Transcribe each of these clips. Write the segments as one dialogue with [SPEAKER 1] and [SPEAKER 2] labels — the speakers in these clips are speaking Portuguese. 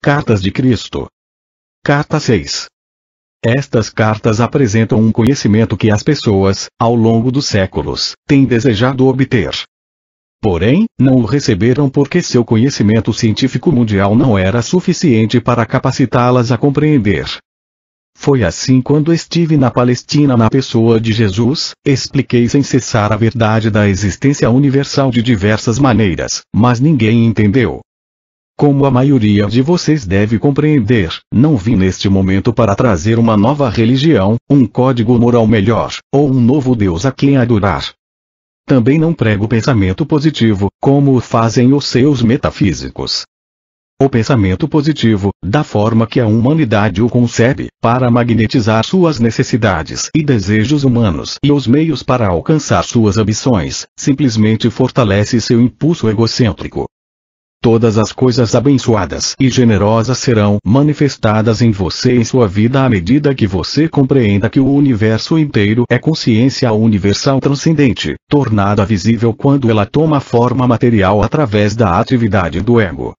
[SPEAKER 1] Cartas de Cristo. Carta 6. Estas cartas apresentam um conhecimento que as pessoas, ao longo dos séculos, têm desejado obter. Porém, não o receberam porque seu conhecimento científico mundial não era suficiente para capacitá-las a compreender. Foi assim quando estive na Palestina na pessoa de Jesus, expliquei sem cessar a verdade da existência universal de diversas maneiras, mas ninguém entendeu. Como a maioria de vocês deve compreender, não vim neste momento para trazer uma nova religião, um código moral melhor, ou um novo Deus a quem adorar. Também não prego pensamento positivo, como o fazem os seus metafísicos. O pensamento positivo, da forma que a humanidade o concebe, para magnetizar suas necessidades e desejos humanos e os meios para alcançar suas ambições, simplesmente fortalece seu impulso egocêntrico. Todas as coisas abençoadas e generosas serão manifestadas em você em sua vida à medida que você compreenda que o universo inteiro é consciência universal transcendente, tornada visível quando ela toma forma material através da atividade do ego.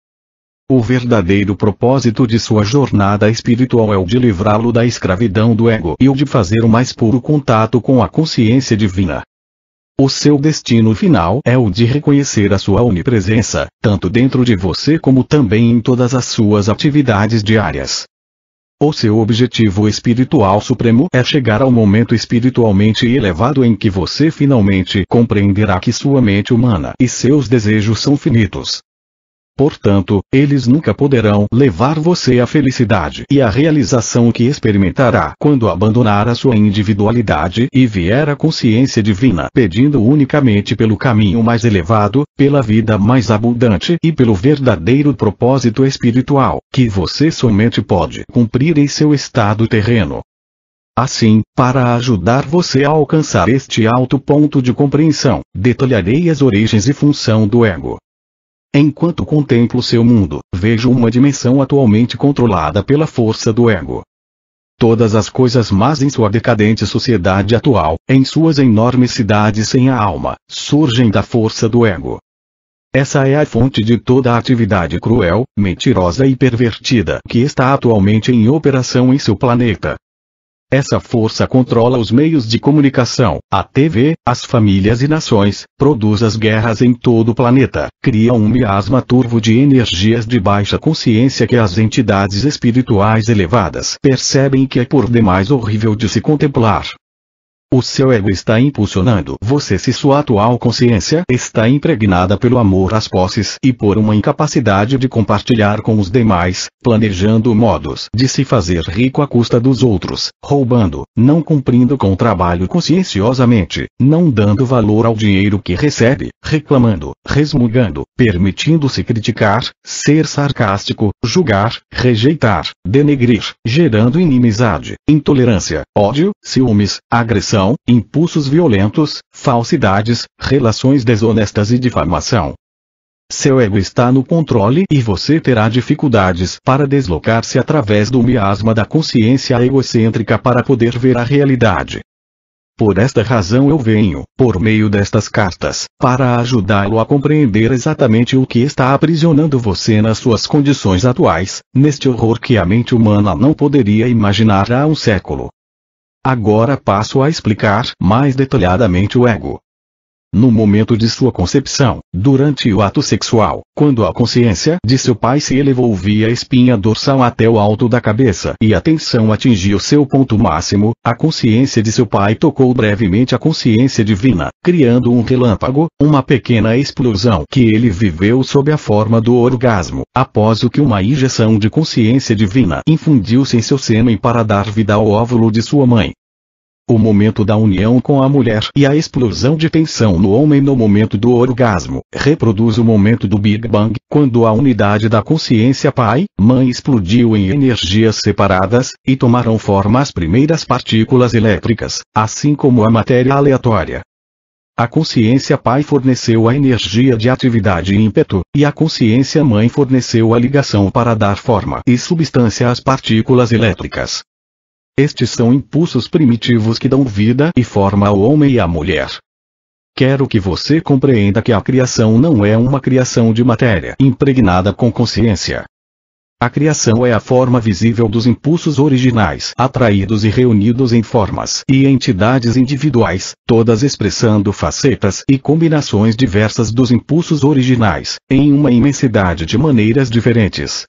[SPEAKER 1] O verdadeiro propósito de sua jornada espiritual é o de livrá-lo da escravidão do ego e o de fazer o mais puro contato com a consciência divina. O seu destino final é o de reconhecer a sua onipresença, tanto dentro de você como também em todas as suas atividades diárias. O seu objetivo espiritual supremo é chegar ao momento espiritualmente elevado em que você finalmente compreenderá que sua mente humana e seus desejos são finitos. Portanto, eles nunca poderão levar você à felicidade e à realização que experimentará quando abandonar a sua individualidade e vier à consciência divina pedindo unicamente pelo caminho mais elevado, pela vida mais abundante e pelo verdadeiro propósito espiritual, que você somente pode cumprir em seu estado terreno. Assim, para ajudar você a alcançar este alto ponto de compreensão, detalharei as origens e função do ego. Enquanto contemplo seu mundo, vejo uma dimensão atualmente controlada pela força do ego. Todas as coisas más em sua decadente sociedade atual, em suas enormes cidades sem a alma, surgem da força do ego. Essa é a fonte de toda a atividade cruel, mentirosa e pervertida que está atualmente em operação em seu planeta. Essa força controla os meios de comunicação, a TV, as famílias e nações, produz as guerras em todo o planeta, cria um miasma turvo de energias de baixa consciência que as entidades espirituais elevadas percebem que é por demais horrível de se contemplar. O seu ego está impulsionando você se sua atual consciência está impregnada pelo amor às posses e por uma incapacidade de compartilhar com os demais, planejando modos de se fazer rico à custa dos outros, roubando, não cumprindo com o trabalho conscienciosamente, não dando valor ao dinheiro que recebe, reclamando, resmungando, permitindo-se criticar, ser sarcástico, julgar, rejeitar, denegrir, gerando inimizade, intolerância, ódio, ciúmes, agressão, impulsos violentos, falsidades, relações desonestas e difamação. Seu ego está no controle e você terá dificuldades para deslocar-se através do miasma da consciência egocêntrica para poder ver a realidade. Por esta razão eu venho, por meio destas cartas, para ajudá-lo a compreender exatamente o que está aprisionando você nas suas condições atuais, neste horror que a mente humana não poderia imaginar há um século. Agora passo a explicar mais detalhadamente o ego. No momento de sua concepção, durante o ato sexual, quando a consciência de seu pai se elevou via espinha dorsal até o alto da cabeça e a tensão atingiu seu ponto máximo, a consciência de seu pai tocou brevemente a consciência divina, criando um relâmpago, uma pequena explosão que ele viveu sob a forma do orgasmo, após o que uma injeção de consciência divina infundiu-se em seu sêmen para dar vida ao óvulo de sua mãe. O momento da união com a mulher e a explosão de tensão no homem no momento do orgasmo, reproduz o momento do Big Bang, quando a unidade da consciência pai-mãe explodiu em energias separadas, e tomaram forma as primeiras partículas elétricas, assim como a matéria aleatória. A consciência pai forneceu a energia de atividade e ímpeto, e a consciência mãe forneceu a ligação para dar forma e substância às partículas elétricas. Estes são impulsos primitivos que dão vida e forma ao homem e à mulher. Quero que você compreenda que a criação não é uma criação de matéria impregnada com consciência. A criação é a forma visível dos impulsos originais atraídos e reunidos em formas e entidades individuais, todas expressando facetas e combinações diversas dos impulsos originais, em uma imensidade de maneiras diferentes.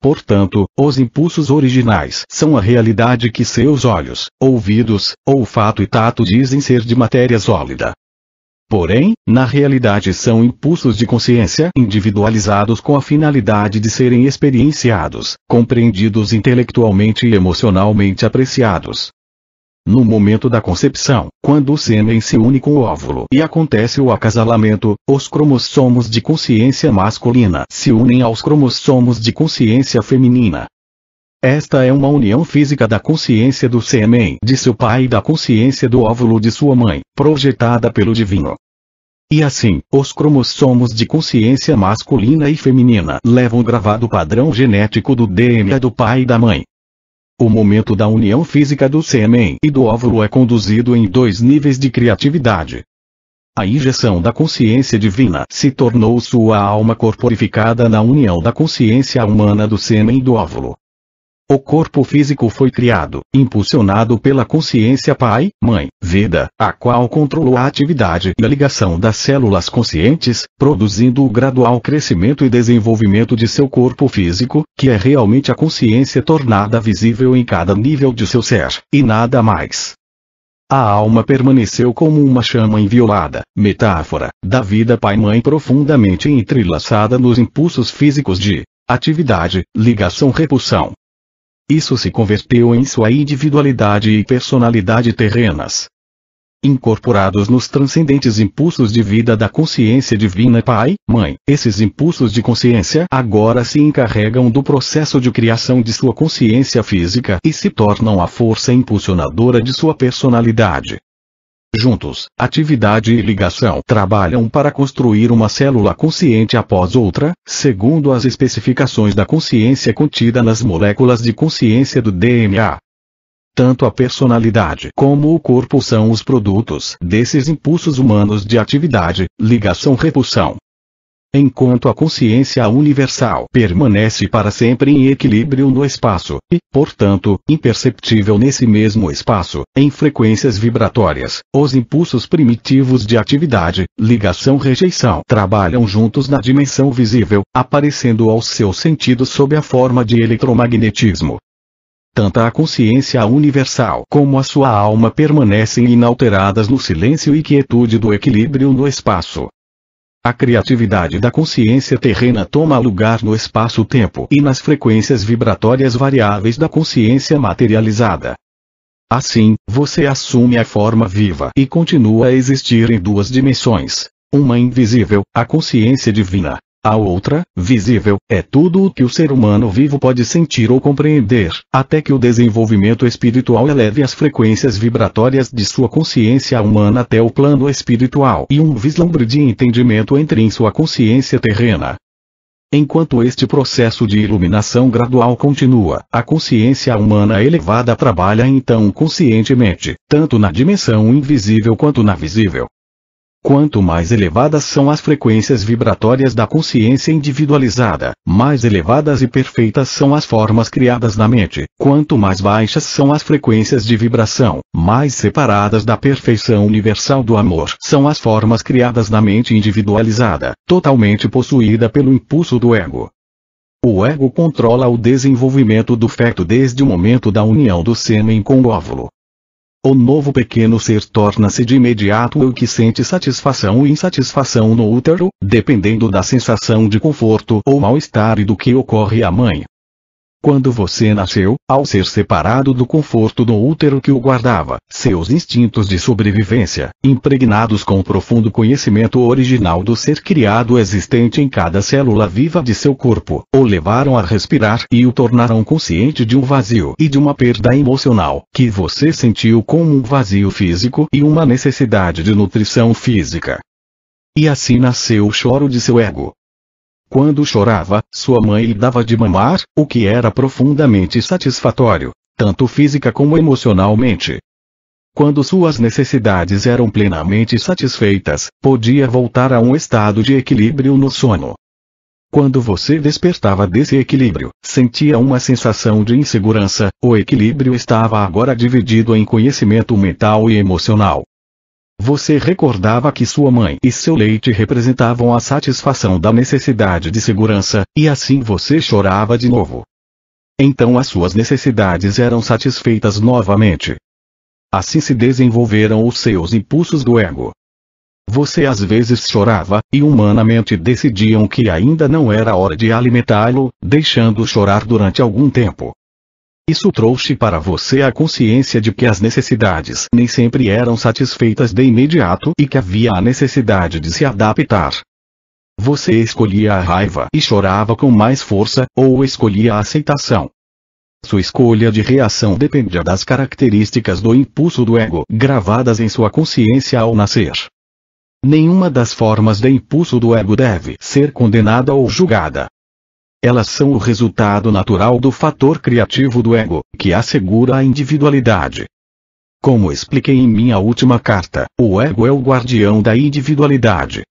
[SPEAKER 1] Portanto, os impulsos originais são a realidade que seus olhos, ouvidos, olfato e tato dizem ser de matéria sólida. Porém, na realidade são impulsos de consciência individualizados com a finalidade de serem experienciados, compreendidos intelectualmente e emocionalmente apreciados. No momento da concepção, quando o sêmen se une com o óvulo e acontece o acasalamento, os cromossomos de consciência masculina se unem aos cromossomos de consciência feminina. Esta é uma união física da consciência do sêmen de seu pai e da consciência do óvulo de sua mãe, projetada pelo divino. E assim, os cromossomos de consciência masculina e feminina levam gravado o padrão genético do DNA do pai e da mãe. O momento da união física do sêmen e do óvulo é conduzido em 2 níveis de criatividade. A injeção da consciência divina se tornou sua alma corporificada na união da consciência humana do sêmen e do óvulo. O corpo físico foi criado, impulsionado pela consciência pai, mãe, vida, a qual controlou a atividade e a ligação das células conscientes, produzindo o gradual crescimento e desenvolvimento de seu corpo físico, que é realmente a consciência tornada visível em cada nível de seu ser, e nada mais. A alma permaneceu como uma chama inviolada, metáfora, da vida pai-mãe profundamente entrelaçada nos impulsos físicos de atividade, ligação-repulsão. Isso se converteu em sua individualidade e personalidade terrenas. Incorporados nos transcendentes impulsos de vida da consciência divina pai, mãe, esses impulsos de consciência agora se encarregam do processo de criação de sua consciência física e se tornam a força impulsionadora de sua personalidade. Juntos, atividade e ligação trabalham para construir uma célula consciente após outra, segundo as especificações da consciência contida nas moléculas de consciência do DNA. Tanto a personalidade como o corpo são os produtos desses impulsos humanos de atividade, ligação-repulsão. Enquanto a consciência universal permanece para sempre em equilíbrio no espaço, e, portanto, imperceptível nesse mesmo espaço, em frequências vibratórias, os impulsos primitivos de atividade, ligação-rejeição trabalham juntos na dimensão visível, aparecendo aos seus sentidos sob a forma de eletromagnetismo. Tanto a consciência universal como a sua alma permanecem inalteradas no silêncio e quietude do equilíbrio no espaço. A criatividade da consciência terrena toma lugar no espaço-tempo e nas frequências vibratórias variáveis da consciência materializada. Assim, você assume a forma viva e continua a existir em 2 dimensões. Uma invisível, a consciência divina. A outra, visível, é tudo o que o ser humano vivo pode sentir ou compreender, até que o desenvolvimento espiritual eleve as frequências vibratórias de sua consciência humana até o plano espiritual e um vislumbre de entendimento entre em sua consciência terrena. Enquanto este processo de iluminação gradual continua, a consciência humana elevada trabalha então conscientemente, tanto na dimensão invisível quanto na visível. Quanto mais elevadas são as frequências vibratórias da consciência individualizada, mais elevadas e perfeitas são as formas criadas na mente. Quanto mais baixas são as frequências de vibração, mais separadas da perfeição universal do amor são as formas criadas na mente individualizada, totalmente possuída pelo impulso do ego. O ego controla o desenvolvimento do feto desde o momento da união do sêmen com o óvulo. O novo pequeno ser torna-se de imediato o que sente satisfação ou insatisfação no útero, dependendo da sensação de conforto ou mal-estar e do que ocorre à mãe. Quando você nasceu, ao ser separado do conforto do útero que o guardava, seus instintos de sobrevivência, impregnados com o profundo conhecimento original do ser criado existente em cada célula viva de seu corpo, o levaram a respirar e o tornaram consciente de um vazio e de uma perda emocional, que você sentiu como um vazio físico e uma necessidade de nutrição física. E assim nasceu o choro de seu ego. Quando chorava, sua mãe lhe dava de mamar, o que era profundamente satisfatório, tanto física como emocionalmente. Quando suas necessidades eram plenamente satisfeitas, podia voltar a um estado de equilíbrio no sono. Quando você despertava desse equilíbrio, sentia uma sensação de insegurança. O equilíbrio estava agora dividido em conhecimento mental e emocional. Você recordava que sua mãe e seu leite representavam a satisfação da necessidade de segurança, e assim você chorava de novo. Então as suas necessidades eram satisfeitas novamente. Assim se desenvolveram os seus impulsos do ego. Você às vezes chorava, e humanamente decidiam que ainda não era hora de alimentá-lo, deixando-o chorar durante algum tempo. Isso trouxe para você a consciência de que as necessidades nem sempre eram satisfeitas de imediato e que havia a necessidade de se adaptar. Você escolhia a raiva e chorava com mais força, ou escolhia a aceitação. Sua escolha de reação dependia das características do impulso do ego gravadas em sua consciência ao nascer. Nenhuma das formas de impulso do ego deve ser condenada ou julgada. Elas são o resultado natural do fator criativo do ego, que assegura a individualidade. Como expliquei em minha última carta, o ego é o guardião da individualidade.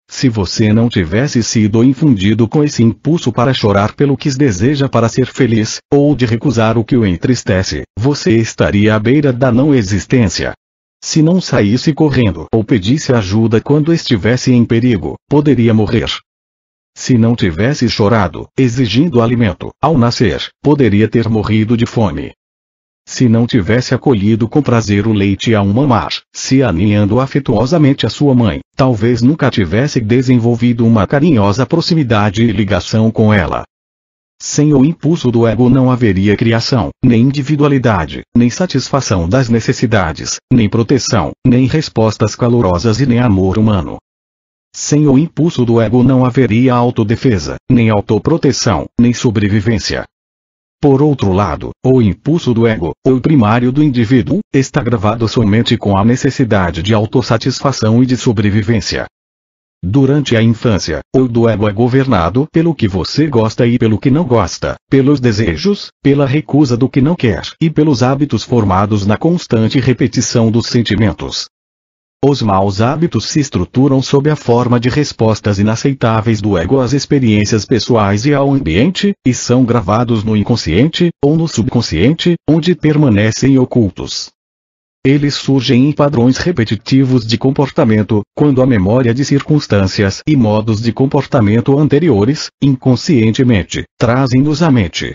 [SPEAKER 1] Se você não tivesse sido infundido com esse impulso para chorar pelo que deseja para ser feliz, ou de recusar o que o entristece, você estaria à beira da não existência. Se não saísse correndo ou pedisse ajuda quando estivesse em perigo, poderia morrer. Se não tivesse chorado, exigindo alimento, ao nascer, poderia ter morrido de fome. Se não tivesse acolhido com prazer o leite ao mamar, se aninhando afetuosamente a sua mãe, talvez nunca tivesse desenvolvido uma carinhosa proximidade e ligação com ela. Sem o impulso do ego não haveria criação, nem individualidade, nem satisfação das necessidades, nem proteção, nem respostas calorosas e nem amor humano. Sem o impulso do ego não haveria autodefesa, nem autoproteção, nem sobrevivência. Por outro lado, o impulso do ego, o primário do indivíduo, está gravado somente com a necessidade de autossatisfação e de sobrevivência. Durante a infância, o do ego é governado pelo que você gosta e pelo que não gosta, pelos desejos, pela recusa do que não quer e pelos hábitos formados na constante repetição dos sentimentos. Os maus hábitos se estruturam sob a forma de respostas inaceitáveis do ego às experiências pessoais e ao ambiente, e são gravados no inconsciente, ou no subconsciente, onde permanecem ocultos. Eles surgem em padrões repetitivos de comportamento, quando a memória de circunstâncias e modos de comportamento anteriores, inconscientemente, trazem-nos à mente.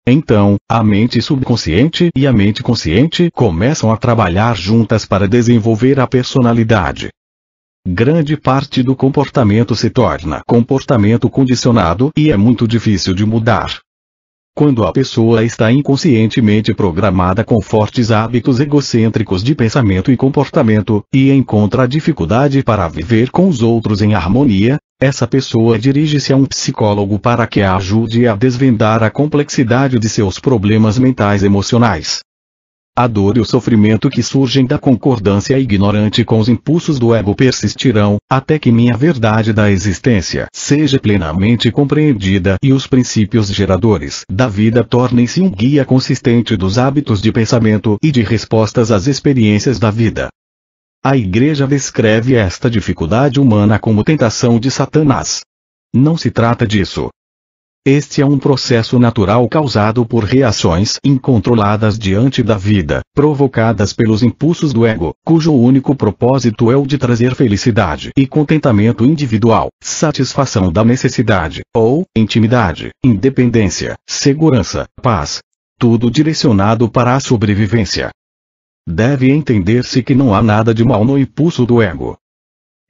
[SPEAKER 1] Então, a mente subconsciente e a mente consciente começam a trabalhar juntas para desenvolver a personalidade. Grande parte do comportamento se torna comportamento condicionado e é muito difícil de mudar. Quando a pessoa está inconscientemente programada com fortes hábitos egocêntricos de pensamento e comportamento, e encontra dificuldade para viver com os outros em harmonia, essa pessoa dirige-se a um psicólogo para que a ajude a desvendar a complexidade de seus problemas mentais emocionais. A dor e o sofrimento que surgem da concordância ignorante com os impulsos do ego persistirão, até que minha verdade da existência seja plenamente compreendida e os princípios geradores da vida tornem-se um guia consistente dos hábitos de pensamento e de respostas às experiências da vida. A Igreja descreve esta dificuldade humana como tentação de Satanás. Não se trata disso. Este é um processo natural causado por reações incontroladas diante da vida, provocadas pelos impulsos do ego, cujo único propósito é o de trazer felicidade e contentamento individual, satisfação da necessidade, ou intimidade, independência, segurança, paz. Tudo direcionado para a sobrevivência. Deve entender-se que não há nada de mal no impulso do ego.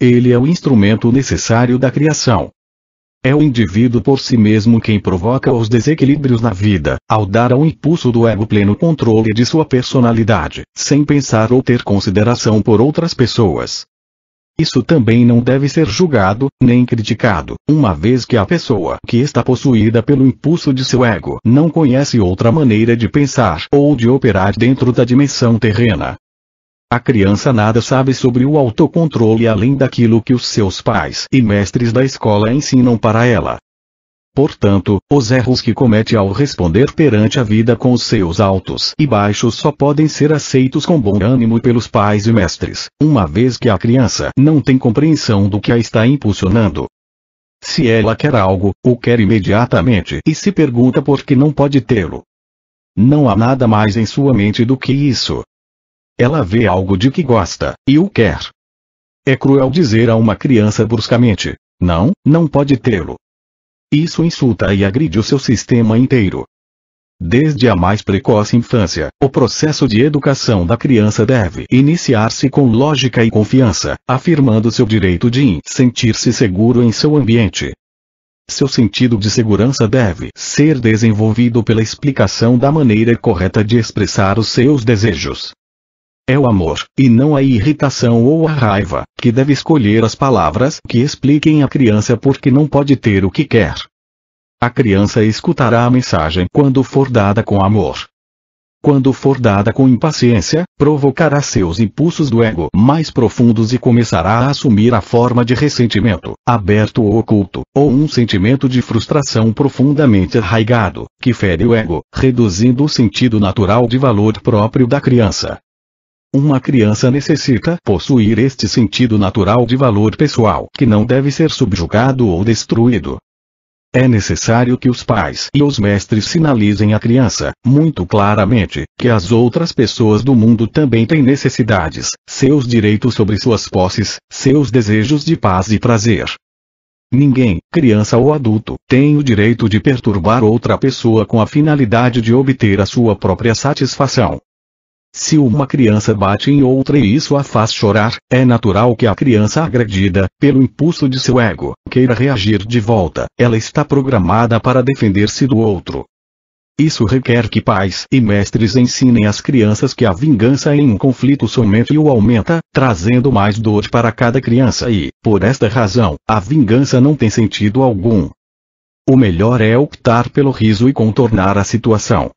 [SPEAKER 1] Ele é o instrumento necessário da criação. É o indivíduo por si mesmo quem provoca os desequilíbrios na vida, ao dar ao impulso do ego pleno controle de sua personalidade, sem pensar ou ter consideração por outras pessoas. Isso também não deve ser julgado, nem criticado, uma vez que a pessoa que está possuída pelo impulso de seu ego não conhece outra maneira de pensar ou de operar dentro da dimensão terrena. A criança nada sabe sobre o autocontrole além daquilo que os seus pais e mestres da escola ensinam para ela. Portanto, os erros que comete ao responder perante a vida com os seus altos e baixos só podem ser aceitos com bom ânimo pelos pais e mestres, uma vez que a criança não tem compreensão do que a está impulsionando. Se ela quer algo, o quer imediatamente e se pergunta por que não pode tê-lo. Não há nada mais em sua mente do que isso. Ela vê algo de que gosta, e o quer. É cruel dizer a uma criança bruscamente: não, não pode tê-lo. Isso insulta e agride o seu sistema inteiro. Desde a mais precoce infância, o processo de educação da criança deve iniciar-se com lógica e confiança, afirmando seu direito de sentir-se seguro em seu ambiente. Seu sentido de segurança deve ser desenvolvido pela explicação da maneira correta de expressar os seus desejos. É o amor, e não a irritação ou a raiva, que deve escolher as palavras que expliquem à criança por que não pode ter o que quer. A criança escutará a mensagem quando for dada com amor. Quando for dada com impaciência, provocará seus impulsos do ego mais profundos e começará a assumir a forma de ressentimento, aberto ou oculto, ou um sentimento de frustração profundamente arraigado, que fere o ego, reduzindo o sentido natural de valor próprio da criança. Uma criança necessita possuir este sentido natural de valor pessoal, que não deve ser subjugado ou destruído. É necessário que os pais e os mestres sinalizem à criança, muito claramente, que as outras pessoas do mundo também têm necessidades, seus direitos sobre suas posses, seus desejos de paz e prazer. Ninguém, criança ou adulto, tem o direito de perturbar outra pessoa com a finalidade de obter a sua própria satisfação. Se uma criança bate em outra e isso a faz chorar, é natural que a criança agredida, pelo impulso de seu ego, queira reagir de volta. Ela está programada para defender-se do outro. Isso requer que pais e mestres ensinem às crianças que a vingança em um conflito somente o aumenta, trazendo mais dor para cada criança e, por esta razão, a vingança não tem sentido algum. O melhor é optar pelo riso e contornar a situação.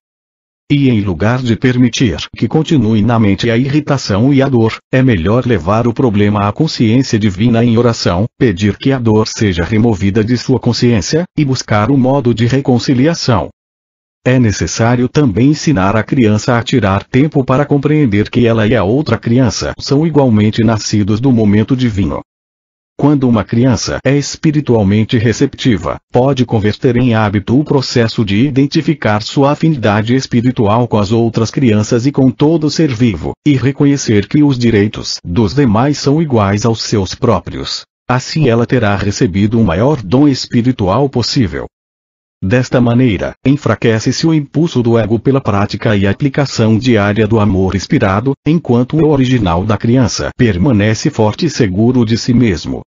[SPEAKER 1] E em lugar de permitir que continue na mente a irritação e a dor, é melhor levar o problema à consciência divina em oração, pedir que a dor seja removida de sua consciência, e buscar um modo de reconciliação. É necessário também ensinar a criança a tirar tempo para compreender que ela e a outra criança são igualmente nascidos do momento divino. Quando uma criança é espiritualmente receptiva, pode converter em hábito o processo de identificar sua afinidade espiritual com as outras crianças e com todo ser vivo, e reconhecer que os direitos dos demais são iguais aos seus próprios. Assim ela terá recebido o maior dom espiritual possível. Desta maneira, enfraquece-se o impulso do ego pela prática e aplicação diária do amor inspirado, enquanto o original da criança permanece forte e seguro de si mesmo.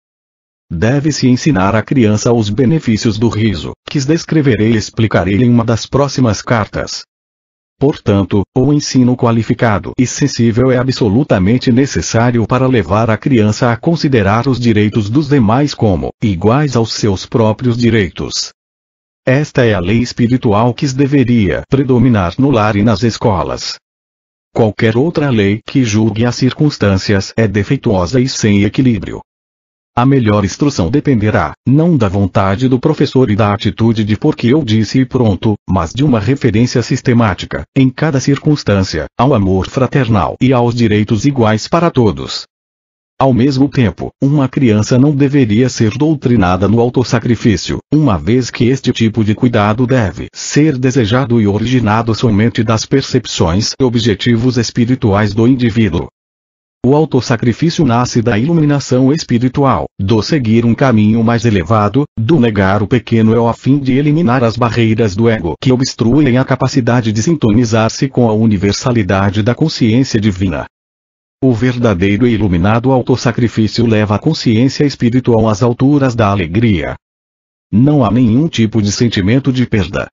[SPEAKER 1] Deve-se ensinar à criança os benefícios do riso, que descreverei e explicarei em uma das próximas cartas. Portanto, o ensino qualificado e sensível é absolutamente necessário para levar a criança a considerar os direitos dos demais como iguais aos seus próprios direitos. Esta é a lei espiritual que deveria predominar no lar e nas escolas. Qualquer outra lei que julgue as circunstâncias é defeituosa e sem equilíbrio. A melhor instrução dependerá, não da vontade do professor e da atitude de porque eu disse e pronto, mas de uma referência sistemática, em cada circunstância, ao amor fraternal e aos direitos iguais para todos. Ao mesmo tempo, uma criança não deveria ser doutrinada no autossacrifício, uma vez que este tipo de cuidado deve ser desejado e originado somente das percepções e objetivos espirituais do indivíduo. O autossacrifício nasce da iluminação espiritual, do seguir um caminho mais elevado, do negar o pequeno eu a fim de eliminar as barreiras do ego que obstruem a capacidade de sintonizar-se com a universalidade da consciência divina. O verdadeiro e iluminado autossacrifício leva a consciência espiritual às alturas da alegria. Não há nenhum tipo de sentimento de perda.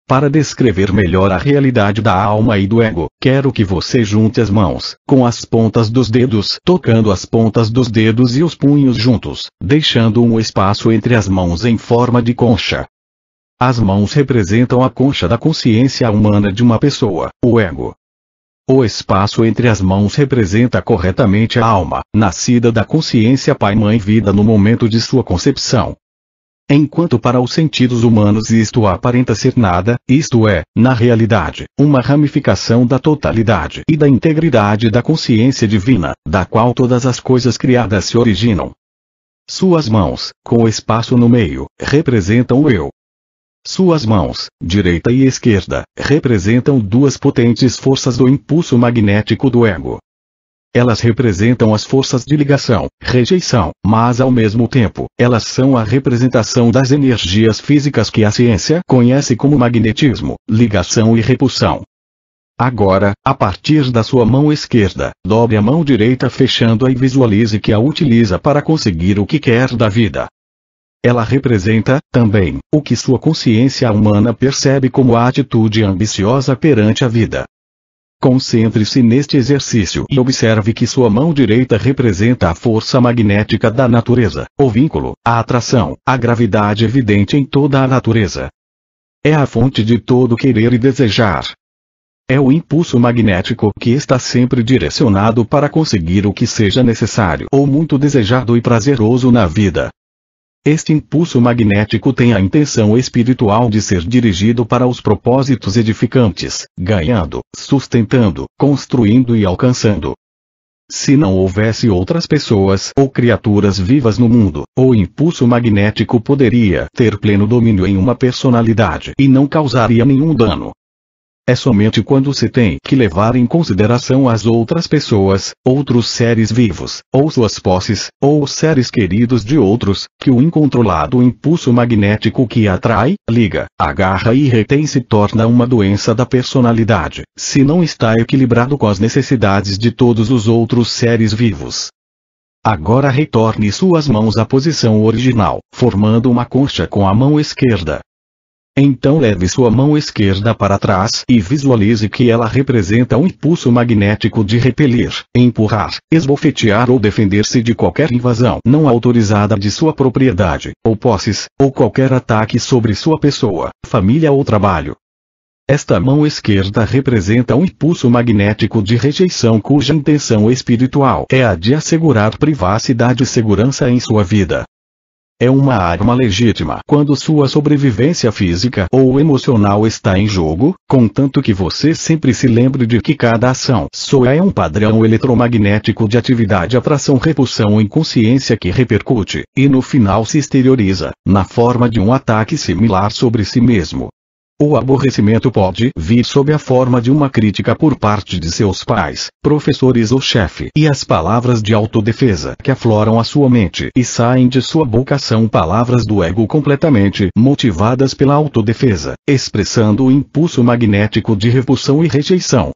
[SPEAKER 1] Para descrever melhor a realidade da alma e do ego, quero que você junte as mãos, com as pontas dos dedos, tocando as pontas dos dedos e os punhos juntos, deixando um espaço entre as mãos em forma de concha. As mãos representam a concha da consciência humana de uma pessoa, o ego. O espaço entre as mãos representa corretamente a alma, nascida da consciência Pai-Mãe-Vida no momento de sua concepção. Enquanto para os sentidos humanos isto aparenta ser nada, isto é, na realidade, uma ramificação da totalidade e da integridade da consciência divina, da qual todas as coisas criadas se originam. Suas mãos, com o espaço no meio, representam o eu. Suas mãos, direita e esquerda, representam duas potentes forças do impulso magnético do ego. Elas representam as forças de ligação, rejeição, mas ao mesmo tempo, elas são a representação das energias físicas que a ciência conhece como magnetismo, ligação e repulsão. Agora, a partir da sua mão esquerda, dobre a mão direita fechando-a e visualize que a utiliza para conseguir o que quer da vida. Ela representa, também, o que sua consciência humana percebe como a atitude ambiciosa perante a vida. Concentre-se neste exercício e observe que sua mão direita representa a força magnética da natureza, o vínculo, a atração, a gravidade evidente em toda a natureza. É a fonte de todo querer e desejar. É o impulso magnético que está sempre direcionado para conseguir o que seja necessário ou muito desejado e prazeroso na vida. Este impulso magnético tem a intenção espiritual de ser dirigido para os propósitos edificantes, ganhando, sustentando, construindo e alcançando. Se não houvesse outras pessoas ou criaturas vivas no mundo, o impulso magnético poderia ter pleno domínio em uma personalidade e não causaria nenhum dano. É somente quando se tem que levar em consideração as outras pessoas, outros seres vivos, ou suas posses, ou os seres queridos de outros, que o incontrolado impulso magnético que atrai, liga, agarra e retém se torna uma doença da personalidade, se não está equilibrado com as necessidades de todos os outros seres vivos. Agora retorne suas mãos à posição original, formando uma concha com a mão esquerda. Então leve sua mão esquerda para trás e visualize que ela representa um impulso magnético de repelir, empurrar, esbofetear ou defender-se de qualquer invasão não autorizada de sua propriedade, ou posses, ou qualquer ataque sobre sua pessoa, família ou trabalho. Esta mão esquerda representa um impulso magnético de rejeição cuja intenção espiritual é a de assegurar privacidade e segurança em sua vida. É uma arma legítima quando sua sobrevivência física ou emocional está em jogo, contanto que você sempre se lembre de que cada ação sua é um padrão eletromagnético de atividade, atração, repulsão e inconsciência que repercute, e no final se exterioriza, na forma de um ataque similar sobre si mesmo. O aborrecimento pode vir sob a forma de uma crítica por parte de seus pais, professores ou chefe, e as palavras de autodefesa que afloram a sua mente e saem de sua boca são palavras do ego completamente motivadas pela autodefesa, expressando o impulso magnético de repulsão e rejeição.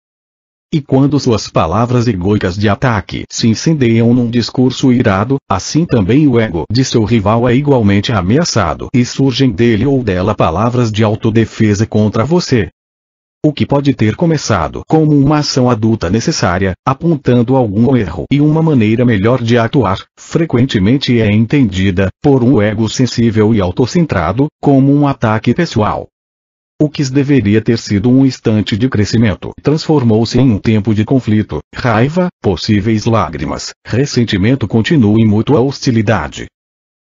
[SPEAKER 1] E quando suas palavras egóicas de ataque se incendeiam num discurso irado, assim também o ego de seu rival é igualmente ameaçado e surgem dele ou dela palavras de autodefesa contra você. O que pode ter começado como uma ação adulta necessária, apontando algum erro e uma maneira melhor de atuar, frequentemente é entendida, por um ego sensível e autocentrado, como um ataque pessoal. O que deveria ter sido um instante de crescimento transformou-se em um tempo de conflito, raiva, possíveis lágrimas, ressentimento contínuo e mútua hostilidade.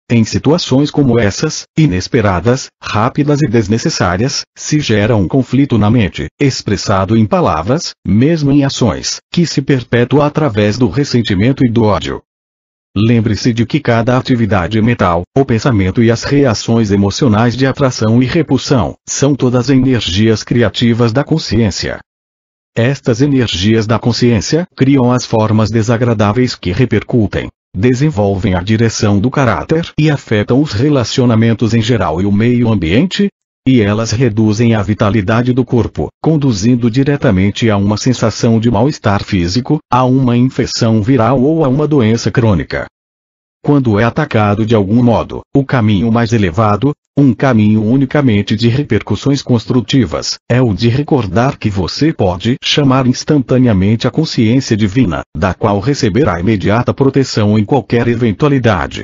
[SPEAKER 1] Em situações como essas, inesperadas, rápidas e desnecessárias, se gera um conflito na mente, expressado em palavras, mesmo em ações, que se perpetua através do ressentimento e do ódio. Lembre-se de que cada atividade mental, o pensamento e as reações emocionais de atração e repulsão, são todas energias criativas da consciência. Estas energias da consciência criam as formas desagradáveis que repercutem, desenvolvem a direção do caráter e afetam os relacionamentos em geral e o meio ambiente, e elas reduzem a vitalidade do corpo, conduzindo diretamente a uma sensação de mal-estar físico, a uma infecção viral ou a uma doença crônica. Quando é atacado de algum modo, o caminho mais elevado, um caminho unicamente de repercussões construtivas, é o de recordar que você pode chamar instantaneamente a consciência divina, da qual receberá imediata proteção em qualquer eventualidade.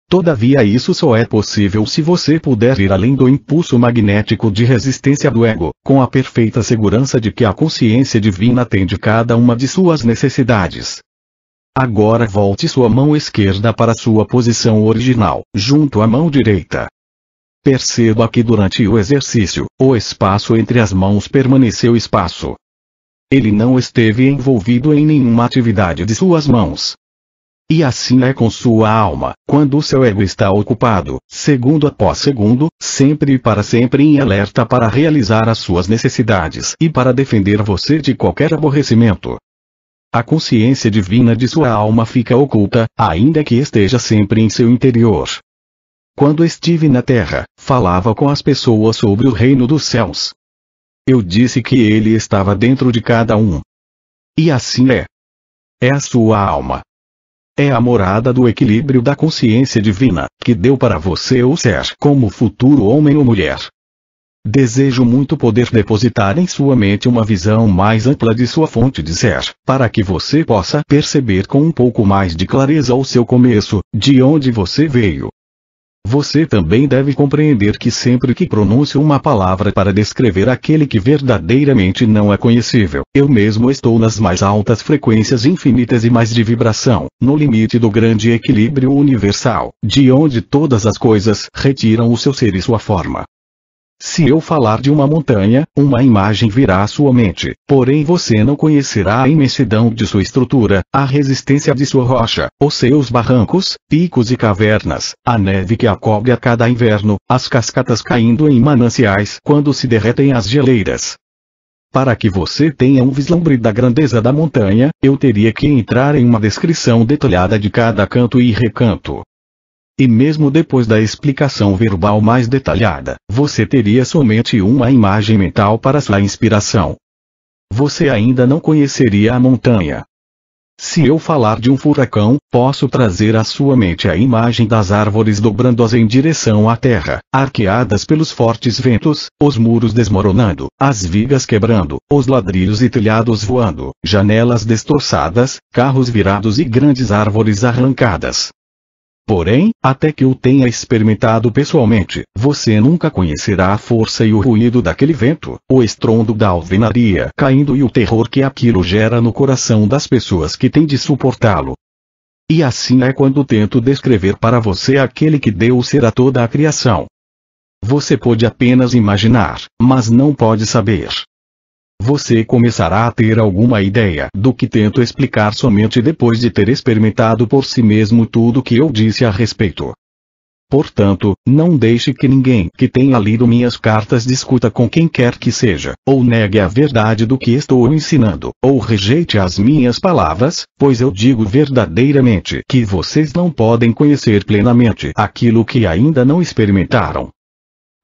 [SPEAKER 1] Todavia isso só é possível se você puder ir além do impulso magnético de resistência do ego, com a perfeita segurança de que a consciência divina atende cada uma de suas necessidades. Agora volte sua mão esquerda para sua posição original, junto à mão direita. Perceba que durante o exercício, o espaço entre as mãos permaneceu espaço. Ele não esteve envolvido em nenhuma atividade de suas mãos. E assim é com sua alma, quando o seu ego está ocupado, segundo após segundo, sempre e para sempre em alerta para realizar as suas necessidades e para defender você de qualquer aborrecimento. A consciência divina de sua alma fica oculta, ainda que esteja sempre em seu interior. Quando estive na terra, falava com as pessoas sobre o reino dos céus. Eu disse que ele estava dentro de cada um. E assim é. É a sua alma. É a morada do equilíbrio da consciência divina, que deu para você o ser como futuro homem ou mulher. Desejo muito poder depositar em sua mente uma visão mais ampla de sua fonte de ser, para que você possa perceber com um pouco mais de clareza o seu começo, de onde você veio. Você também deve compreender que sempre que pronuncio uma palavra para descrever aquele que verdadeiramente não é conhecível, eu mesmo estou nas mais altas frequências infinitas e mais de vibração, no limite do grande equilíbrio universal, de onde todas as coisas retiram o seu ser e sua forma. Se eu falar de uma montanha, uma imagem virá à sua mente, porém você não conhecerá a imensidão de sua estrutura, a resistência de sua rocha, os seus barrancos, picos e cavernas, a neve que a cobre a cada inverno, as cascatas caindo em mananciais quando se derretem as geleiras. Para que você tenha um vislumbre da grandeza da montanha, eu teria que entrar em uma descrição detalhada de cada canto e recanto. E mesmo depois da explicação verbal mais detalhada, você teria somente uma imagem mental para sua inspiração. Você ainda não conheceria a montanha. Se eu falar de um furacão, posso trazer à sua mente a imagem das árvores dobrando-as em direção à terra, arqueadas pelos fortes ventos, os muros desmoronando, as vigas quebrando, os ladrilhos e telhados voando, janelas destroçadas, carros virados e grandes árvores arrancadas. Porém, até que o tenha experimentado pessoalmente, você nunca conhecerá a força e o ruído daquele vento, o estrondo da alvenaria caindo e o terror que aquilo gera no coração das pessoas que têm de suportá-lo. E assim é quando tento descrever para você aquele que deu o ser a toda a criação. Você pode apenas imaginar, mas não pode saber. Você começará a ter alguma ideia do que tento explicar somente depois de ter experimentado por si mesmo tudo o que eu disse a respeito. Portanto, não deixe que ninguém que tenha lido minhas cartas discuta com quem quer que seja, ou negue a verdade do que estou ensinando, ou rejeite as minhas palavras, pois eu digo verdadeiramente que vocês não podem conhecer plenamente aquilo que ainda não experimentaram.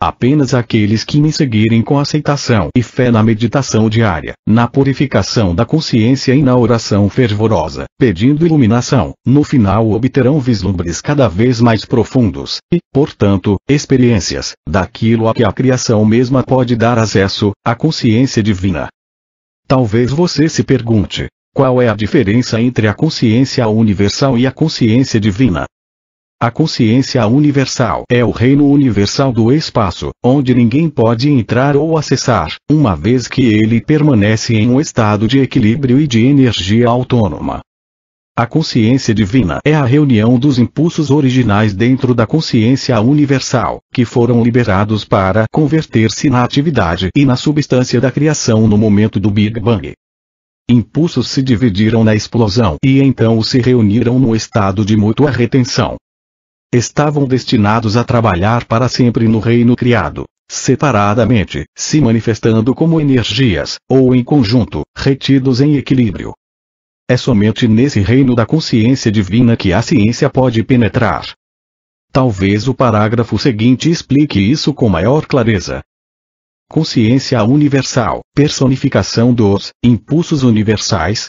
[SPEAKER 1] Apenas aqueles que me seguirem com aceitação e fé na meditação diária, na purificação da consciência e na oração fervorosa, pedindo iluminação, no final obterão vislumbres cada vez mais profundos, e, portanto, experiências, daquilo a que a criação mesma pode dar acesso, a consciência divina. Talvez você se pergunte, qual é a diferença entre a consciência universal e a consciência divina? A consciência universal é o reino universal do espaço, onde ninguém pode entrar ou acessar, uma vez que ele permanece em um estado de equilíbrio e de energia autônoma. A consciência divina é a reunião dos impulsos originais dentro da consciência universal, que foram liberados para converter-se na atividade e na substância da criação no momento do Big Bang. Impulsos se dividiram na explosão e então se reuniram no estado de mútua retenção. Estavam destinados a trabalhar para sempre no reino criado, separadamente, se manifestando como energias, ou em conjunto, retidos em equilíbrio. É somente nesse reino da consciência divina que a ciência pode penetrar. Talvez o parágrafo seguinte explique isso com maior clareza. Consciência universal, personificação dos impulsos universais.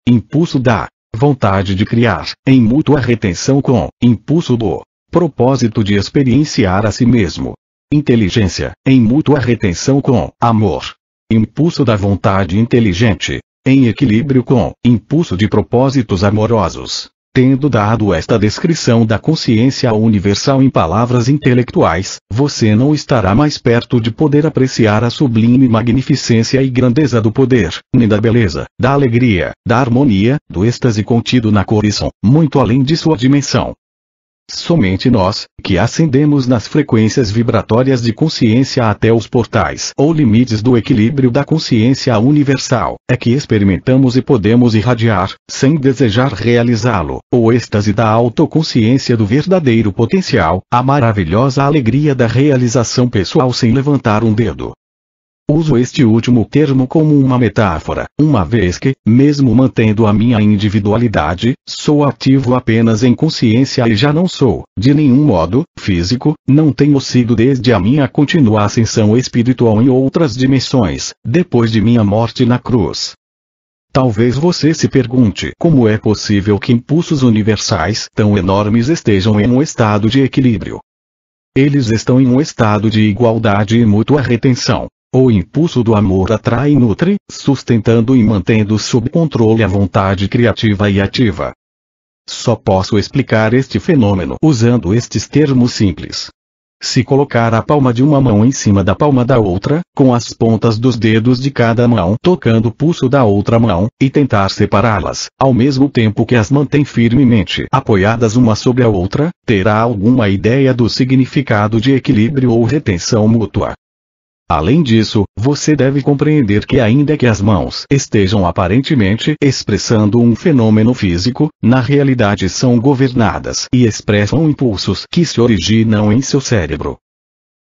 [SPEAKER 1] Impulso da vontade de criar, em mútua retenção com impulso do propósito de experienciar a si mesmo. Inteligência, em mútua retenção com amor. Impulso da vontade inteligente, em equilíbrio com impulso de propósitos amorosos. Tendo dado esta descrição da consciência universal em palavras intelectuais, você não estará mais perto de poder apreciar a sublime magnificência e grandeza do poder, nem da beleza, da alegria, da harmonia, do êxtase contido na cor e som, muito além de sua dimensão. Somente nós, que ascendemos nas frequências vibratórias de consciência até os portais ou limites do equilíbrio da consciência universal, é que experimentamos e podemos irradiar, sem desejar realizá-lo, o êxtase da autoconsciência do verdadeiro potencial, a maravilhosa alegria da realização pessoal sem levantar um dedo. Uso este último termo como uma metáfora, uma vez que, mesmo mantendo a minha individualidade, sou ativo apenas em consciência e já não sou, de nenhum modo, físico, não tenho sido desde a minha contínua ascensão espiritual em outras dimensões, depois de minha morte na cruz. Talvez você se pergunte como é possível que impulsos universais tão enormes estejam em um estado de equilíbrio. Eles estão em um estado de igualdade e mútua retenção. O impulso do amor atrai e nutre, sustentando e mantendo sob controle a vontade criativa e ativa. Só posso explicar este fenômeno usando estes termos simples. Se colocar a palma de uma mão em cima da palma da outra, com as pontas dos dedos de cada mão tocando o pulso da outra mão, e tentar separá-las, ao mesmo tempo que as mantém firmemente apoiadas uma sobre a outra, terá alguma ideia do significado de equilíbrio ou retenção mútua. Além disso, você deve compreender que ainda que as mãos estejam aparentemente expressando um fenômeno físico, na realidade são governadas e expressam impulsos que se originam em seu cérebro.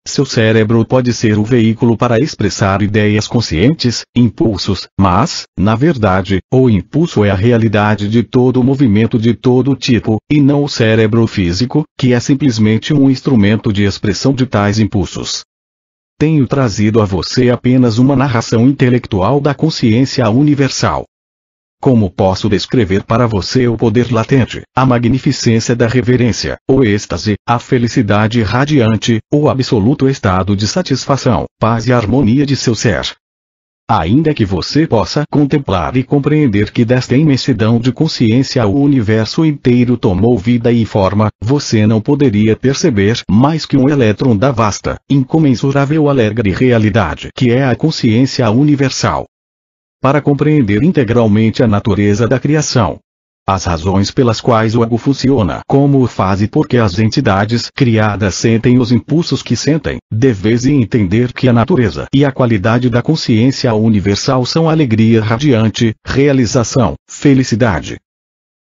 [SPEAKER 1] Seu cérebro pode ser o veículo para expressar ideias conscientes, impulsos, mas, na verdade, o impulso é a realidade de todo movimento de todo tipo, e não o cérebro físico, que é simplesmente um instrumento de expressão de tais impulsos. Tenho trazido a você apenas uma narração intelectual da consciência universal. Como posso descrever para você o poder latente, a magnificência da reverência, o êxtase, a felicidade radiante, o absoluto estado de satisfação, paz e harmonia de seu ser? Ainda que você possa contemplar e compreender que desta imensidão de consciência o universo inteiro tomou vida e forma, você não poderia perceber mais que um elétron da vasta, incomensurável alegre realidade que é a consciência universal. Para compreender integralmente a natureza da criação, as razões pelas quais o ego funciona como o faz e por que as entidades criadas sentem os impulsos que sentem, deveis entender que a natureza e a qualidade da consciência universal são alegria radiante, realização, felicidade.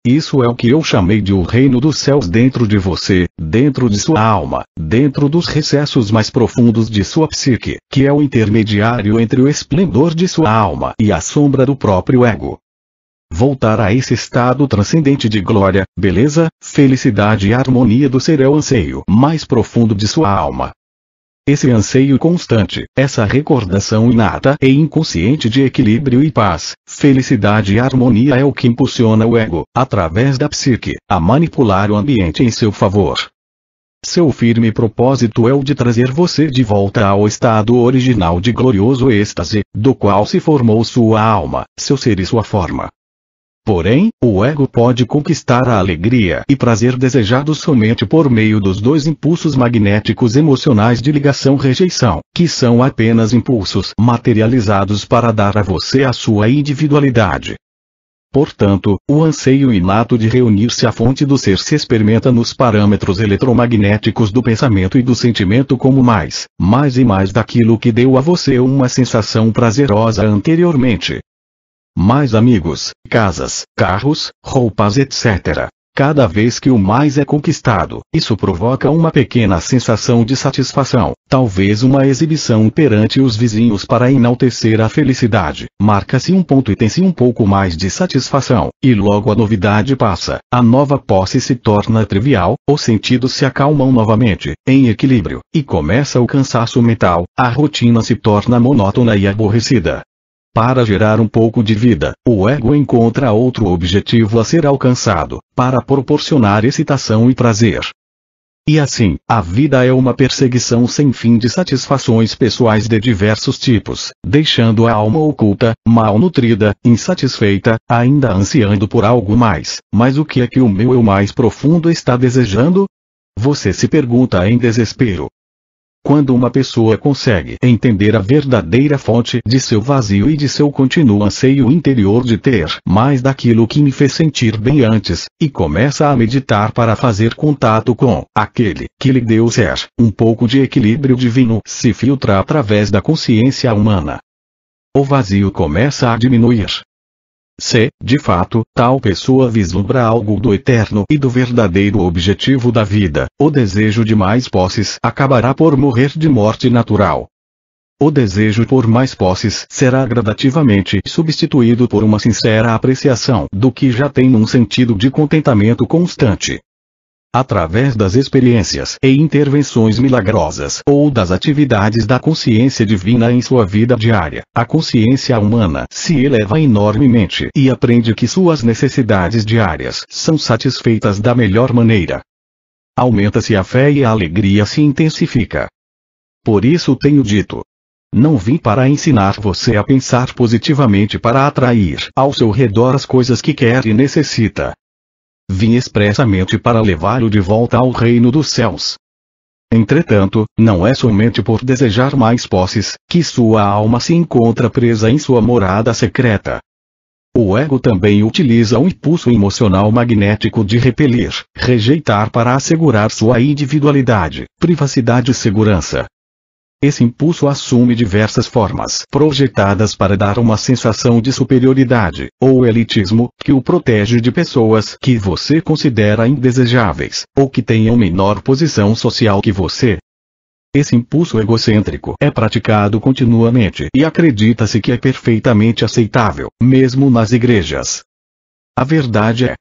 [SPEAKER 1] Isso é o que eu chamei de o reino dos céus dentro de você, dentro de sua alma, dentro dos recessos mais profundos de sua psique, que é o intermediário entre o esplendor de sua alma e a sombra do próprio ego. Voltar a esse estado transcendente de glória, beleza, felicidade e harmonia do ser é o anseio mais profundo de sua alma. Esse anseio constante, essa recordação inata e inconsciente de equilíbrio e paz, felicidade e harmonia é o que impulsiona o ego, através da psique, a manipular o ambiente em seu favor. Seu firme propósito é o de trazer você de volta ao estado original de glorioso êxtase, do qual se formou sua alma, seu ser e sua forma. Porém, o ego pode conquistar a alegria e prazer desejados somente por meio dos dois impulsos magnéticos emocionais de ligação-rejeição, que são apenas impulsos materializados para dar a você a sua individualidade. Portanto, o anseio inato de reunir-se à fonte do ser se experimenta nos parâmetros eletromagnéticos do pensamento e do sentimento como mais e mais daquilo que deu a você uma sensação prazerosa anteriormente. Mais amigos, casas, carros, roupas etc. Cada vez que o mais é conquistado, isso provoca uma pequena sensação de satisfação, talvez uma exibição perante os vizinhos para enaltecer a felicidade. Marca-se um ponto e tem-se um pouco mais de satisfação, e logo a novidade passa, a nova posse se torna trivial, os sentidos se acalmam novamente, em equilíbrio, e começa o cansaço mental, a rotina se torna monótona e aborrecida. Para gerar um pouco de vida, o ego encontra outro objetivo a ser alcançado, para proporcionar excitação e prazer. E assim, a vida é uma perseguição sem fim de satisfações pessoais de diversos tipos, deixando a alma oculta, mal nutrida, insatisfeita, ainda ansiando por algo mais. Mas o que é que o meu eu mais profundo está desejando? Você se pergunta em desespero. Quando uma pessoa consegue entender a verdadeira fonte de seu vazio e de seu contínuo anseio interior de ter mais daquilo que me fez sentir bem antes, e começa a meditar para fazer contato com aquele que lhe deu ser, um pouco de equilíbrio divino se filtra através da consciência humana. O vazio começa a diminuir. Se, de fato, tal pessoa vislumbra algo do eterno e do verdadeiro objetivo da vida, o desejo de mais posses acabará por morrer de morte natural. O desejo por mais posses será gradativamente substituído por uma sincera apreciação do que já tem num sentido de contentamento constante. Através das experiências e intervenções milagrosas ou das atividades da consciência divina em sua vida diária, a consciência humana se eleva enormemente e aprende que suas necessidades diárias são satisfeitas da melhor maneira. Aumenta-se a fé e a alegria se intensifica. Por isso tenho dito: não vim para ensinar você a pensar positivamente para atrair ao seu redor as coisas que quer e necessita. Vim expressamente para levá-lo de volta ao reino dos céus. Entretanto, não é somente por desejar mais posses que sua alma se encontra presa em sua morada secreta. O ego também utiliza o impulso emocional magnético de repelir, rejeitar para assegurar sua individualidade, privacidade e segurança. Esse impulso assume diversas formas projetadas para dar uma sensação de superioridade, ou elitismo, que o protege de pessoas que você considera indesejáveis, ou que tenham menor posição social que você. Esse impulso egocêntrico é praticado continuamente e acredita-se que é perfeitamente aceitável, mesmo nas igrejas. A verdade é: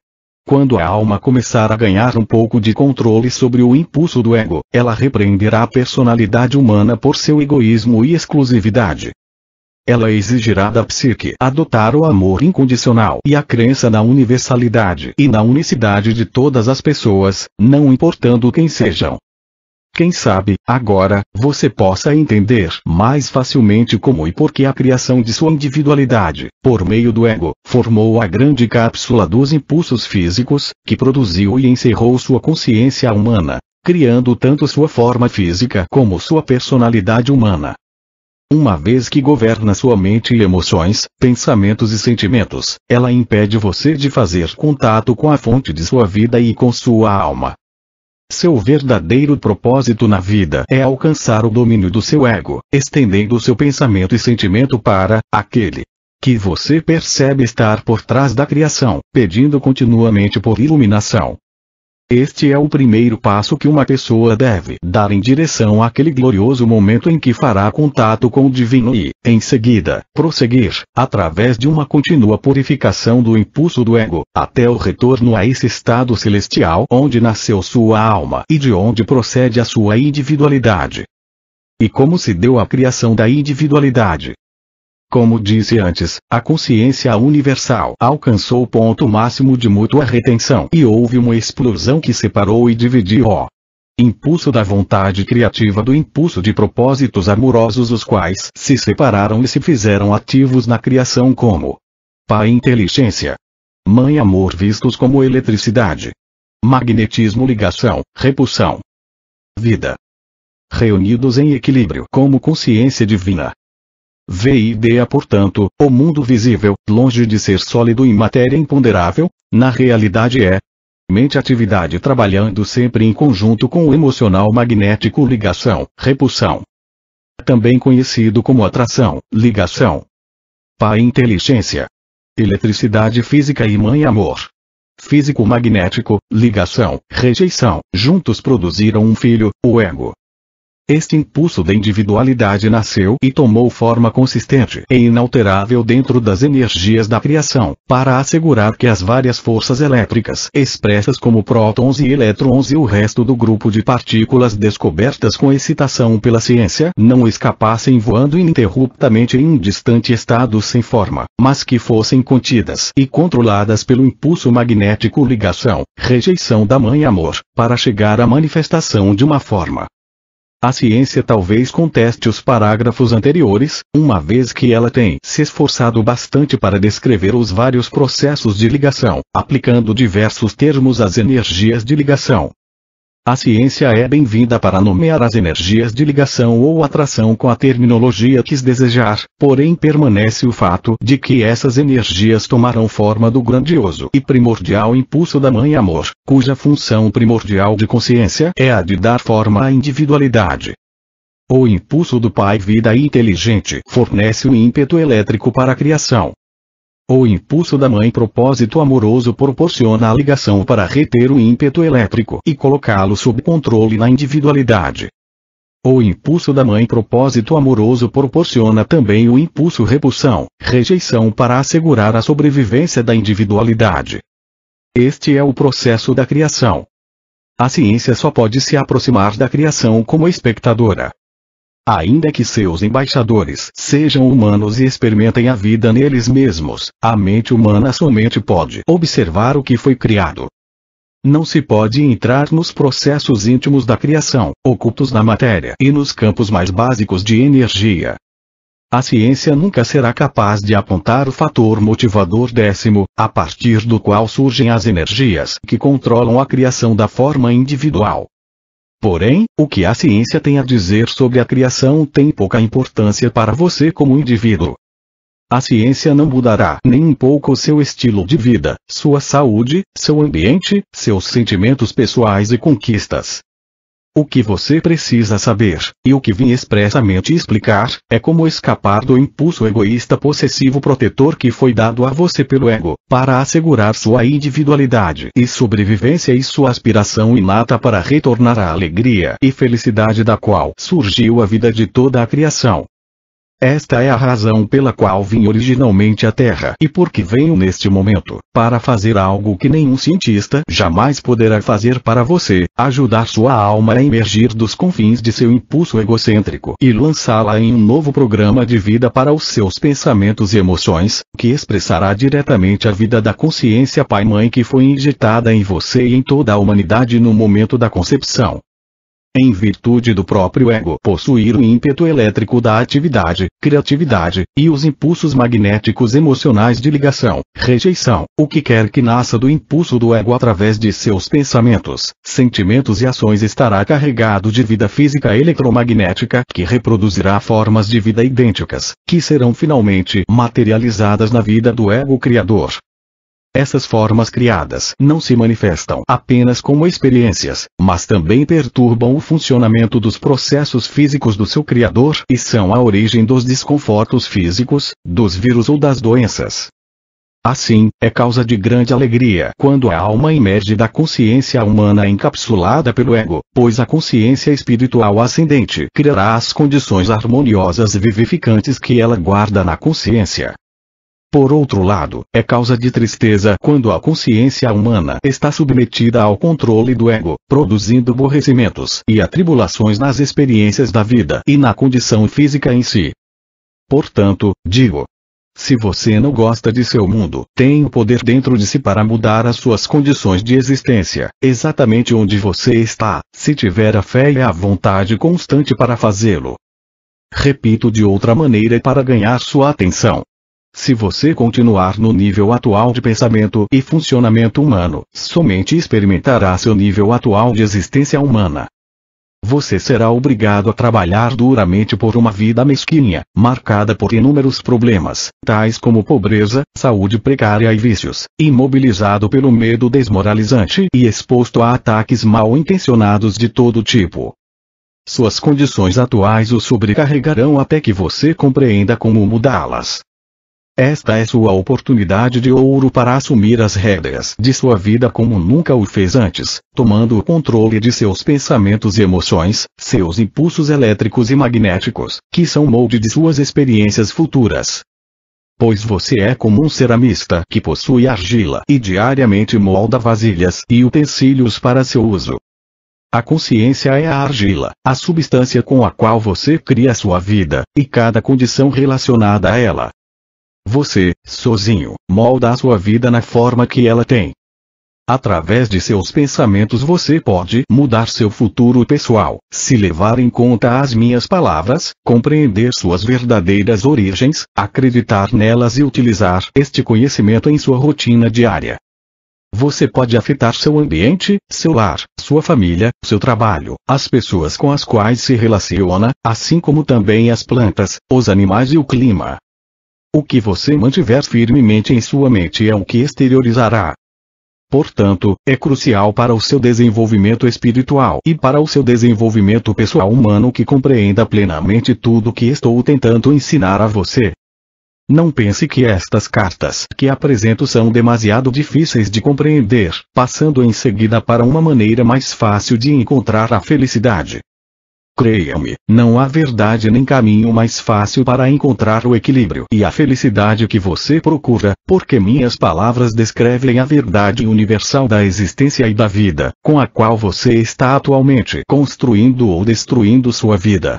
[SPEAKER 1] quando a alma começar a ganhar um pouco de controle sobre o impulso do ego, ela repreenderá a personalidade humana por seu egoísmo e exclusividade. Ela exigirá da psique adotar o amor incondicional e a crença na universalidade e na unicidade de todas as pessoas, não importando quem sejam. Quem sabe, agora, você possa entender mais facilmente como e por que a criação de sua individualidade, por meio do ego, formou a grande cápsula dos impulsos físicos, que produziu e encerrou sua consciência humana, criando tanto sua forma física como sua personalidade humana. Uma vez que governa sua mente e emoções, pensamentos e sentimentos, ela impede você de fazer contato com a fonte de sua vida e com sua alma. Seu verdadeiro propósito na vida é alcançar o domínio do seu ego, estendendo seu pensamento e sentimento para aquele que você percebe estar por trás da criação, pedindo continuamente por iluminação. Este é o primeiro passo que uma pessoa deve dar em direção àquele glorioso momento em que fará contato com o divino e, em seguida, prosseguir, através de uma contínua purificação do impulso do ego, até o retorno a esse estado celestial onde nasceu sua alma e de onde procede a sua individualidade. E como se deu a criação da individualidade? Como disse antes, a consciência universal alcançou o ponto máximo de mútua retenção e houve uma explosão que separou e dividiu o impulso da vontade criativa do impulso de propósitos amorosos, os quais se separaram e se fizeram ativos na criação como Pai inteligência, Mãe amor vistos como eletricidade, magnetismo ligação, repulsão, vida. Reunidos em equilíbrio como consciência divina. VIDA, portanto, o mundo visível, longe de ser sólido e matéria imponderável, na realidade é mente atividade trabalhando sempre em conjunto com o emocional magnético ligação, repulsão. Também conhecido como atração, ligação. Pai inteligência. Eletricidade física e mãe amor. Físico magnético, ligação, rejeição, juntos produziram um filho, o ego. Este impulso da individualidade nasceu e tomou forma consistente e inalterável dentro das energias da criação, para assegurar que as várias forças elétricas expressas como prótons e elétrons e o resto do grupo de partículas descobertas com excitação pela ciência não escapassem voando ininterruptamente em um distante estado sem forma, mas que fossem contidas e controladas pelo impulso magnético ligação, rejeição da mãe amor, para chegar à manifestação de uma forma. A ciência talvez conteste os parágrafos anteriores, uma vez que ela tem se esforçado bastante para descrever os vários processos de ligação, aplicando diversos termos às energias de ligação. A ciência é bem-vinda para nomear as energias de ligação ou atração com a terminologia que desejar, porém permanece o fato de que essas energias tomarão forma do grandioso e primordial impulso da Mãe Amor, cuja função primordial de consciência é a de dar forma à individualidade. O impulso do Pai Vida Inteligente fornece o ímpeto elétrico para a criação. O impulso da Mãe Propósito Amoroso proporciona a ligação para reter o ímpeto elétrico e colocá-lo sob controle na individualidade. O impulso da Mãe Propósito Amoroso proporciona também o impulso repulsão, rejeição para assegurar a sobrevivência da individualidade. Este é o processo da criação. A ciência só pode se aproximar da criação como espectadora. Ainda que seus embaixadores sejam humanos e experimentem a vida neles mesmos, a mente humana somente pode observar o que foi criado. Não se pode entrar nos processos íntimos da criação, ocultos na matéria e nos campos mais básicos de energia. A ciência nunca será capaz de apontar o fator motivador décimo, a partir do qual surgem as energias que controlam a criação da forma individual. Porém, o que a ciência tem a dizer sobre a criação tem pouca importância para você como indivíduo. A ciência não mudará nem um pouco seu estilo de vida, sua saúde, seu ambiente, seus sentimentos pessoais e conquistas. O que você precisa saber, e o que vim expressamente explicar, é como escapar do impulso egoísta possessivo protetor que foi dado a você pelo ego, para assegurar sua individualidade e sobrevivência e sua aspiração inata para retornar à alegria e felicidade da qual surgiu a vida de toda a criação. Esta é a razão pela qual vim originalmente à Terra e por que venho neste momento, para fazer algo que nenhum cientista jamais poderá fazer para você, ajudar sua alma a emergir dos confins de seu impulso egocêntrico e lançá-la em um novo programa de vida para os seus pensamentos e emoções, que expressará diretamente a vida da consciência Pai-Mãe que foi injetada em você e em toda a humanidade no momento da concepção. Em virtude do próprio ego possuir o ímpeto elétrico da atividade, criatividade, e os impulsos magnéticos emocionais de ligação, rejeição, o que quer que nasça do impulso do ego através de seus pensamentos, sentimentos e ações estará carregado de vida física eletromagnética que reproduzirá formas de vida idênticas, que serão finalmente materializadas na vida do ego criador. Essas formas criadas não se manifestam apenas como experiências, mas também perturbam o funcionamento dos processos físicos do seu Criador e são a origem dos desconfortos físicos, dos vírus ou das doenças. Assim, é causa de grande alegria quando a alma emerge da consciência humana encapsulada pelo ego, pois a consciência espiritual ascendente criará as condições harmoniosas e vivificantes que ela guarda na consciência. Por outro lado, é causa de tristeza quando a consciência humana está submetida ao controle do ego, produzindo aborrecimentos e atribulações nas experiências da vida e na condição física em si. Portanto, digo: se você não gosta de seu mundo, tem o poder dentro de si para mudar as suas condições de existência, exatamente onde você está, se tiver a fé e a vontade constante para fazê-lo. Repito de outra maneira para ganhar sua atenção. Se você continuar no nível atual de pensamento e funcionamento humano, somente experimentará seu nível atual de existência humana. Você será obrigado a trabalhar duramente por uma vida mesquinha, marcada por inúmeros problemas, tais como pobreza, saúde precária e vícios, imobilizado pelo medo desmoralizante e exposto a ataques mal intencionados de todo tipo. Suas condições atuais o sobrecarregarão até que você compreenda como mudá-las. Esta é sua oportunidade de ouro para assumir as rédeas de sua vida como nunca o fez antes, tomando o controle de seus pensamentos e emoções, seus impulsos elétricos e magnéticos, que são molde de suas experiências futuras. Pois você é como um ceramista que possui argila e diariamente molda vasilhas e utensílios para seu uso. A consciência é a argila, a substância com a qual você cria sua vida, e cada condição relacionada a ela. Você, sozinho, molda a sua vida na forma que ela tem. Através de seus pensamentos você pode mudar seu futuro pessoal, se levar em conta as minhas palavras, compreender suas verdadeiras origens, acreditar nelas e utilizar este conhecimento em sua rotina diária. Você pode afetar seu ambiente, seu lar, sua família, seu trabalho, as pessoas com as quais se relaciona, assim como também as plantas, os animais e o clima. O que você mantiver firmemente em sua mente é o que exteriorizará. Portanto, é crucial para o seu desenvolvimento espiritual e para o seu desenvolvimento pessoal humano que compreenda plenamente tudo o que estou tentando ensinar a você. Não pense que estas cartas que apresento são demasiado difíceis de compreender, passando em seguida para uma maneira mais fácil de encontrar a felicidade. Creia-me, não há verdade nem caminho mais fácil para encontrar o equilíbrio e a felicidade que você procura, porque minhas palavras descrevem a verdade universal da existência e da vida, com a qual você está atualmente construindo ou destruindo sua vida.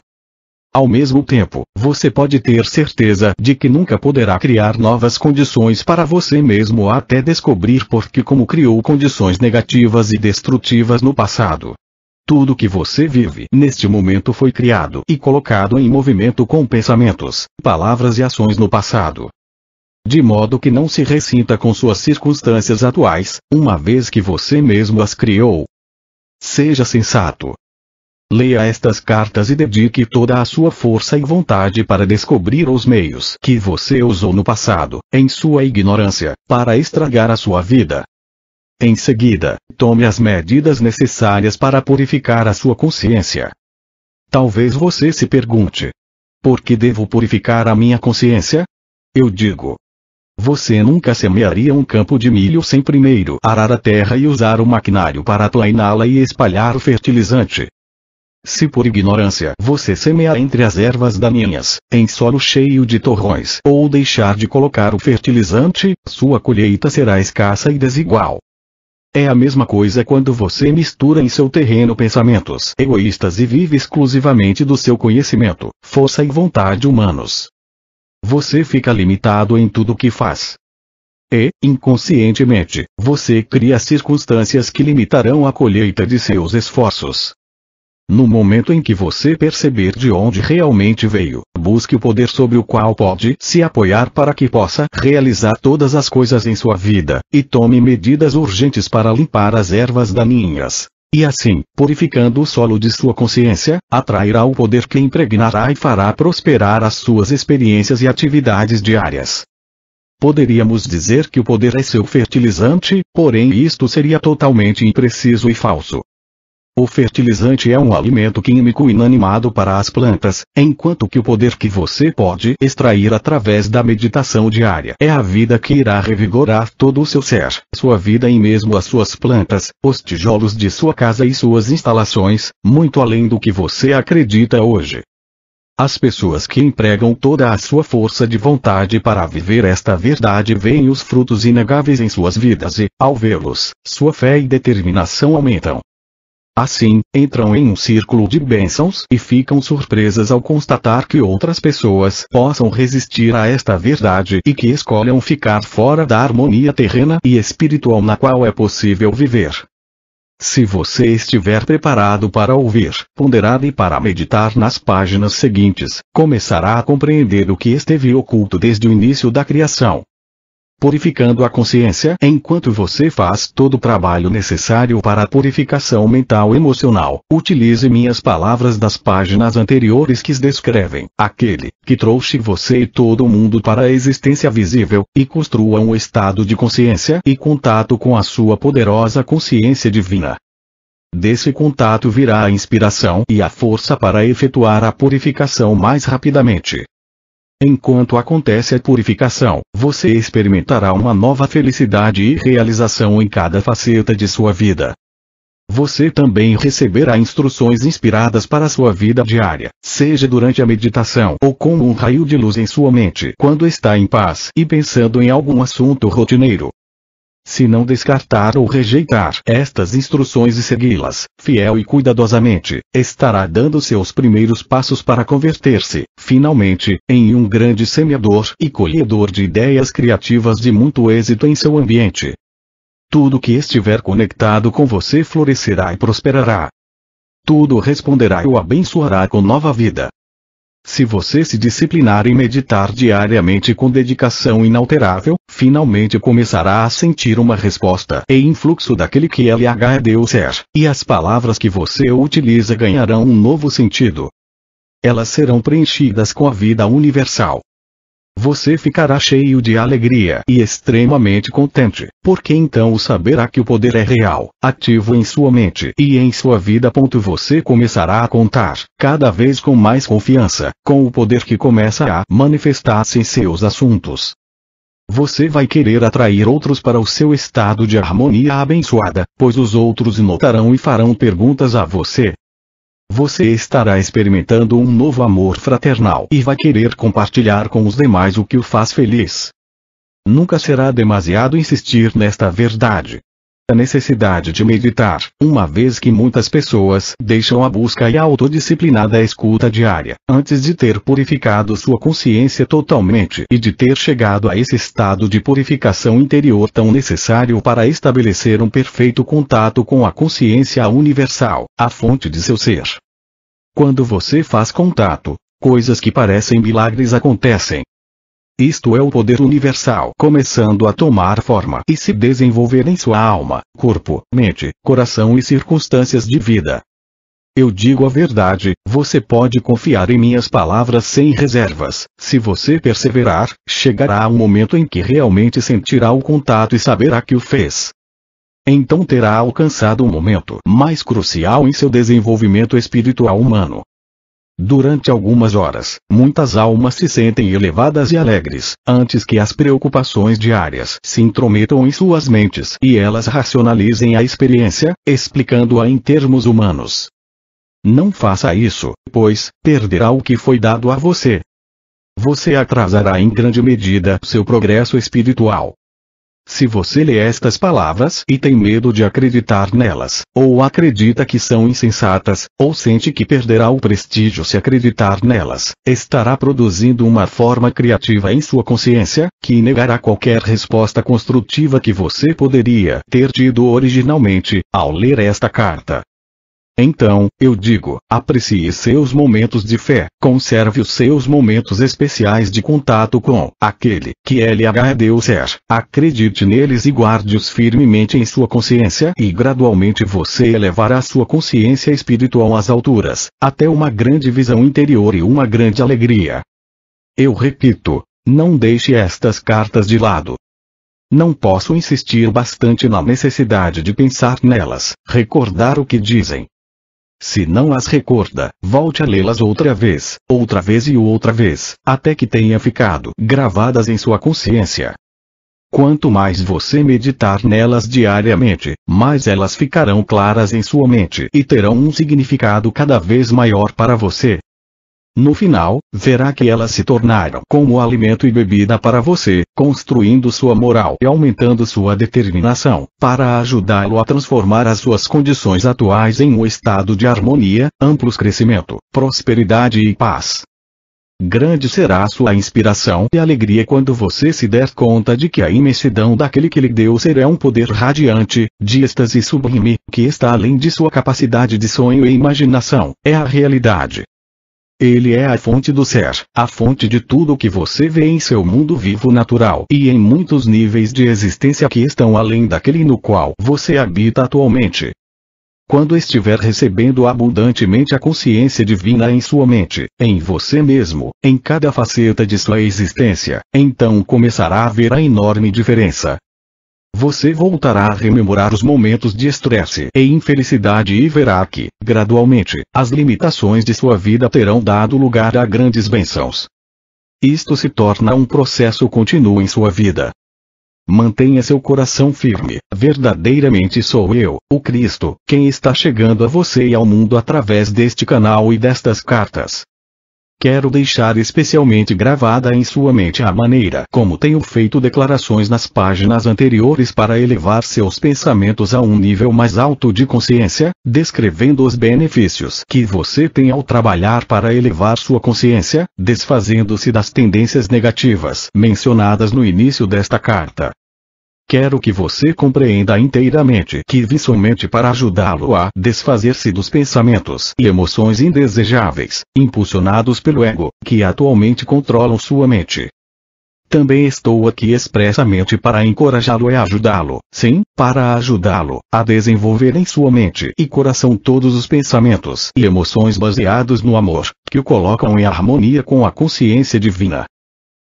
[SPEAKER 1] Ao mesmo tempo, você pode ter certeza de que nunca poderá criar novas condições para você mesmo até descobrir por que como criou condições negativas e destrutivas no passado. Tudo que você vive neste momento foi criado e colocado em movimento com pensamentos, palavras e ações no passado. De modo que não se ressinta com suas circunstâncias atuais, uma vez que você mesmo as criou. Seja sensato. Leia estas cartas e dedique toda a sua força e vontade para descobrir os meios que você usou no passado, em sua ignorância, para estragar a sua vida. Em seguida, tome as medidas necessárias para purificar a sua consciência. Talvez você se pergunte: por que devo purificar a minha consciência? Eu digo: você nunca semearia um campo de milho sem primeiro arar a terra e usar o maquinário para aplainá-la e espalhar o fertilizante. Se por ignorância você semear entre as ervas daninhas, em solo cheio de torrões, ou deixar de colocar o fertilizante, sua colheita será escassa e desigual. É a mesma coisa quando você mistura em seu terreno pensamentos egoístas e vive exclusivamente do seu conhecimento, força e vontade humanos. Você fica limitado em tudo o que faz. E, inconscientemente, você cria circunstâncias que limitarão a colheita de seus esforços. No momento em que você perceber de onde realmente veio, busque o poder sobre o qual pode se apoiar para que possa realizar todas as coisas em sua vida, e tome medidas urgentes para limpar as ervas daninhas. E assim, purificando o solo de sua consciência, atrairá o poder que impregnará e fará prosperar as suas experiências e atividades diárias. Poderíamos dizer que o poder é seu fertilizante, porém isto seria totalmente impreciso e falso. O fertilizante é um alimento químico inanimado para as plantas, enquanto que o poder que você pode extrair através da meditação diária é a vida que irá revigorar todo o seu ser, sua vida e mesmo as suas plantas, os tijolos de sua casa e suas instalações, muito além do que você acredita hoje. As pessoas que empregam toda a sua força de vontade para viver esta verdade veem os frutos inegáveis em suas vidas e, ao vê-los, sua fé e determinação aumentam. Assim, entram em um círculo de bênçãos e ficam surpresas ao constatar que outras pessoas possam resistir a esta verdade e que escolham ficar fora da harmonia terrena e espiritual na qual é possível viver. Se você estiver preparado para ouvir, ponderar e para meditar nas páginas seguintes, começará a compreender o que esteve oculto desde o início da criação. Purificando a consciência. Enquanto você faz todo o trabalho necessário para a purificação mental e emocional, utilize minhas palavras das páginas anteriores que descrevem aquele que trouxe você e todo o mundo para a existência visível, e construa um estado de consciência e contato com a sua poderosa consciência divina. Desse contato virá a inspiração e a força para efetuar a purificação mais rapidamente. Enquanto acontece a purificação, você experimentará uma nova felicidade e realização em cada faceta de sua vida. Você também receberá instruções inspiradas para sua vida diária, seja durante a meditação ou como um raio de luz em sua mente quando está em paz e pensando em algum assunto rotineiro. Se não descartar ou rejeitar estas instruções e segui-las, fiel e cuidadosamente, estará dando seus primeiros passos para converter-se, finalmente, em um grande semeador e colhedor de ideias criativas de muito êxito em seu ambiente. Tudo que estiver conectado com você florescerá e prosperará. Tudo responderá e o abençoará com nova vida. Se você se disciplinar em meditar diariamente com dedicação inalterável, finalmente começará a sentir uma resposta e influxo daquele que é Deus é, e as palavras que você utiliza ganharão um novo sentido. Elas serão preenchidas com a vida universal. Você ficará cheio de alegria e extremamente contente, porque então saberá que o poder é real, ativo em sua mente e em sua vida. Você começará a contar, cada vez com mais confiança, com o poder que começa a manifestar-se em seus assuntos. Você vai querer atrair outros para o seu estado de harmonia abençoada, pois os outros notarão e farão perguntas a você. Você estará experimentando um novo amor fraternal e vai querer compartilhar com os demais o que o faz feliz. Nunca será demasiado insistir nesta verdade. A necessidade de meditar, uma vez que muitas pessoas deixam a busca e a autodisciplinada escuta diária, antes de ter purificado sua consciência totalmente e de ter chegado a esse estado de purificação interior tão necessário para estabelecer um perfeito contato com a consciência universal, a fonte de seu ser. Quando você faz contato, coisas que parecem milagres acontecem. Isto é o poder universal começando a tomar forma e se desenvolver em sua alma, corpo, mente, coração e circunstâncias de vida. Eu digo a verdade, você pode confiar em minhas palavras sem reservas. Se você perseverar, chegará um momento em que realmente sentirá o contato e saberá que o fez. Então terá alcançado um momento mais crucial em seu desenvolvimento espiritual humano. Durante algumas horas, muitas almas se sentem elevadas e alegres, antes que as preocupações diárias se intrometam em suas mentes e elas racionalizem a experiência, explicando-a em termos humanos. Não faça isso, pois perderá o que foi dado a você. Você atrasará em grande medida seu progresso espiritual. Se você lê estas palavras e tem medo de acreditar nelas, ou acredita que são insensatas, ou sente que perderá o prestígio se acreditar nelas, estará produzindo uma forma criativa em sua consciência, que negará qualquer resposta construtiva que você poderia ter tido originalmente, ao ler esta carta. Então, eu digo, aprecie seus momentos de fé, conserve os seus momentos especiais de contato com aquele que Deus é, acredite neles e guarde-os firmemente em sua consciência e gradualmente você elevará sua consciência espiritual às alturas, até uma grande visão interior e uma grande alegria. Eu repito, não deixe estas cartas de lado. Não posso insistir bastante na necessidade de pensar nelas, recordar o que dizem. Se não as recorda, volte a lê-las outra vez e outra vez, até que tenha ficado gravadas em sua consciência. Quanto mais você meditar nelas diariamente, mais elas ficarão claras em sua mente e terão um significado cada vez maior para você. No final, verá que elas se tornaram como alimento e bebida para você, construindo sua moral e aumentando sua determinação, para ajudá-lo a transformar as suas condições atuais em um estado de harmonia, amplo crescimento, prosperidade e paz. Grande será a sua inspiração e alegria quando você se der conta de que a imensidão daquele que lhe deu ser é um poder radiante, de êxtase sublime, que está além de sua capacidade de sonho e imaginação, é a realidade. Ele é a fonte do ser, a fonte de tudo o que você vê em seu mundo vivo natural e em muitos níveis de existência que estão além daquele no qual você habita atualmente. Quando estiver recebendo abundantemente a consciência divina em sua mente, em você mesmo, em cada faceta de sua existência, então começará a ver a enorme diferença. Você voltará a rememorar os momentos de estresse e infelicidade e verá que, gradualmente, as limitações de sua vida terão dado lugar a grandes bênçãos. Isto se torna um processo contínuo em sua vida. Mantenha seu coração firme. Verdadeiramente sou eu, o Cristo, quem está chegando a você e ao mundo através deste canal e destas cartas. Quero deixar especialmente gravada em sua mente a maneira como tenho feito declarações nas páginas anteriores para elevar seus pensamentos a um nível mais alto de consciência, descrevendo os benefícios que você tem ao trabalhar para elevar sua consciência, desfazendo-se das tendências negativas mencionadas no início desta carta. Quero que você compreenda inteiramente que vim somente para ajudá-lo a desfazer-se dos pensamentos e emoções indesejáveis, impulsionados pelo ego, que atualmente controlam sua mente. Também estou aqui expressamente para encorajá-lo e ajudá-lo, sim, para ajudá-lo a desenvolver em sua mente e coração todos os pensamentos e emoções baseados no amor, que o colocam em harmonia com a consciência divina.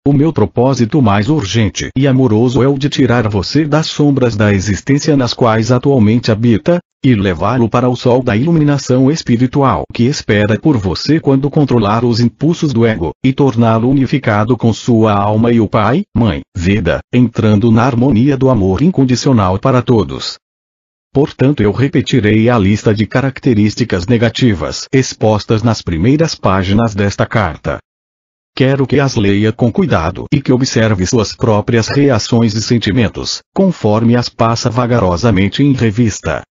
[SPEAKER 1] O meu propósito mais urgente e amoroso é o de tirar você das sombras da existência nas quais atualmente habita, e levá-lo para o sol da iluminação espiritual que espera por você quando controlar os impulsos do ego, e torná-lo unificado com sua alma e o Pai, Mãe, Vida, entrando na harmonia do amor incondicional para todos. Portanto, eu repetirei a lista de características negativas expostas nas primeiras páginas desta carta. Quero que as leia com cuidado e que observe suas próprias reações e sentimentos, conforme as passa vagarosamente em revista.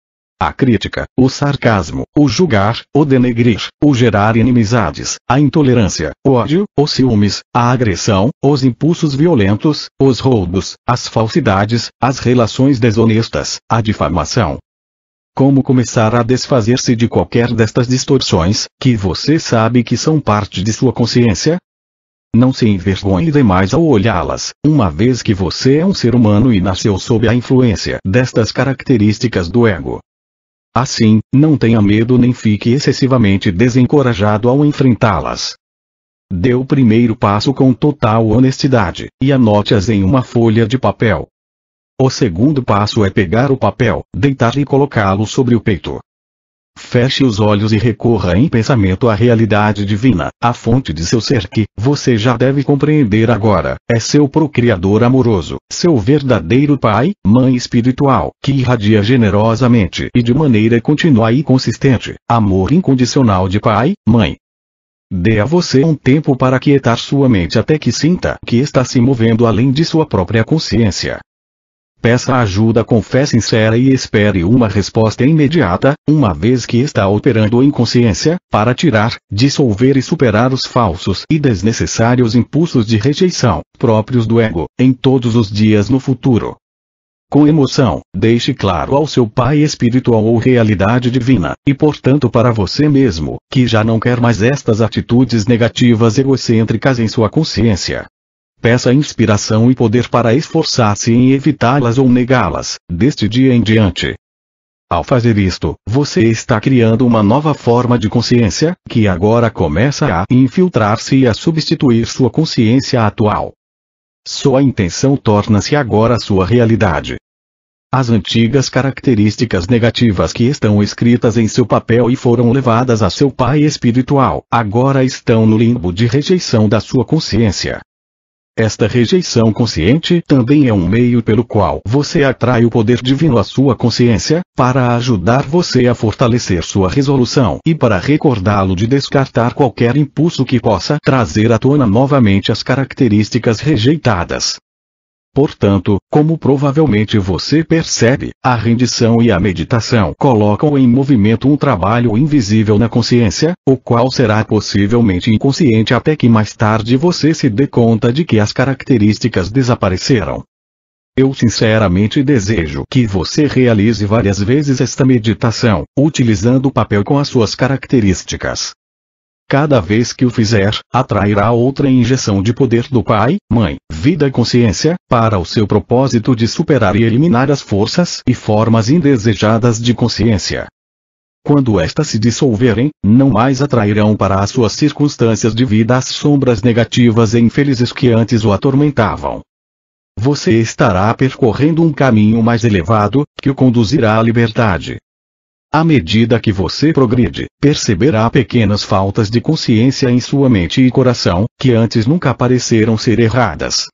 [SPEAKER 1] A crítica, o sarcasmo, o julgar, o denegrir, o gerar inimizades, a intolerância, o ódio, os ciúmes, a agressão, os impulsos violentos, os roubos, as falsidades, as relações desonestas, a difamação. Como começar a desfazer-se de qualquer destas distorções, que você sabe que são parte de sua consciência? Não se envergonhe demais ao olhá-las, uma vez que você é um ser humano e nasceu sob a influência destas características do ego. Assim, não tenha medo nem fique excessivamente desencorajado ao enfrentá-las. Dê o primeiro passo com total honestidade, e anote-as em uma folha de papel. O segundo passo é pegar o papel, deitar e colocá-lo sobre o peito. Feche os olhos e recorra em pensamento à realidade divina, a fonte de seu ser que, você já deve compreender agora, é seu procriador amoroso, seu verdadeiro Pai, Mãe espiritual, que irradia generosamente e de maneira contínua e consistente, amor incondicional de Pai, Mãe. Dê a você um tempo para aquietar sua mente até que sinta que está se movendo além de sua própria consciência. Peça ajuda com fé sincera e espere uma resposta imediata, uma vez que está operando em consciência, para tirar, dissolver e superar os falsos e desnecessários impulsos de rejeição, próprios do ego, em todos os dias no futuro. Com emoção, deixe claro ao seu Pai espiritual ou realidade divina, e portanto para você mesmo, que já não quer mais estas atitudes negativas egocêntricas em sua consciência. Peça inspiração e poder para esforçar-se em evitá-las ou negá-las, deste dia em diante. Ao fazer isto, você está criando uma nova forma de consciência, que agora começa a infiltrar-se e a substituir sua consciência atual. Sua intenção torna-se agora sua realidade. As antigas características negativas que estão escritas em seu papel e foram levadas a seu Pai espiritual, agora estão no limbo de rejeição da sua consciência. Esta rejeição consciente também é um meio pelo qual você atrai o poder divino à sua consciência, para ajudar você a fortalecer sua resolução e para recordá-lo de descartar qualquer impulso que possa trazer à tona novamente as características rejeitadas. Portanto, como provavelmente você percebe, a rendição e a meditação colocam em movimento um trabalho invisível na consciência, o qual será possivelmente inconsciente até que mais tarde você se dê conta de que as características desapareceram. Eu sinceramente desejo que você realize várias vezes esta meditação, utilizando o papel com as suas características. Cada vez que o fizer, atrairá outra injeção de poder do Pai, Mãe, Vida e Consciência, para o seu propósito de superar e eliminar as forças e formas indesejadas de consciência. Quando estas se dissolverem, não mais atrairão para as suas circunstâncias de vida as sombras negativas e infelizes que antes o atormentavam. Você estará percorrendo um caminho mais elevado, que o conduzirá à liberdade. À medida que você progride, perceberá pequenas faltas de consciência em sua mente e coração, que antes nunca pareceram ser erradas.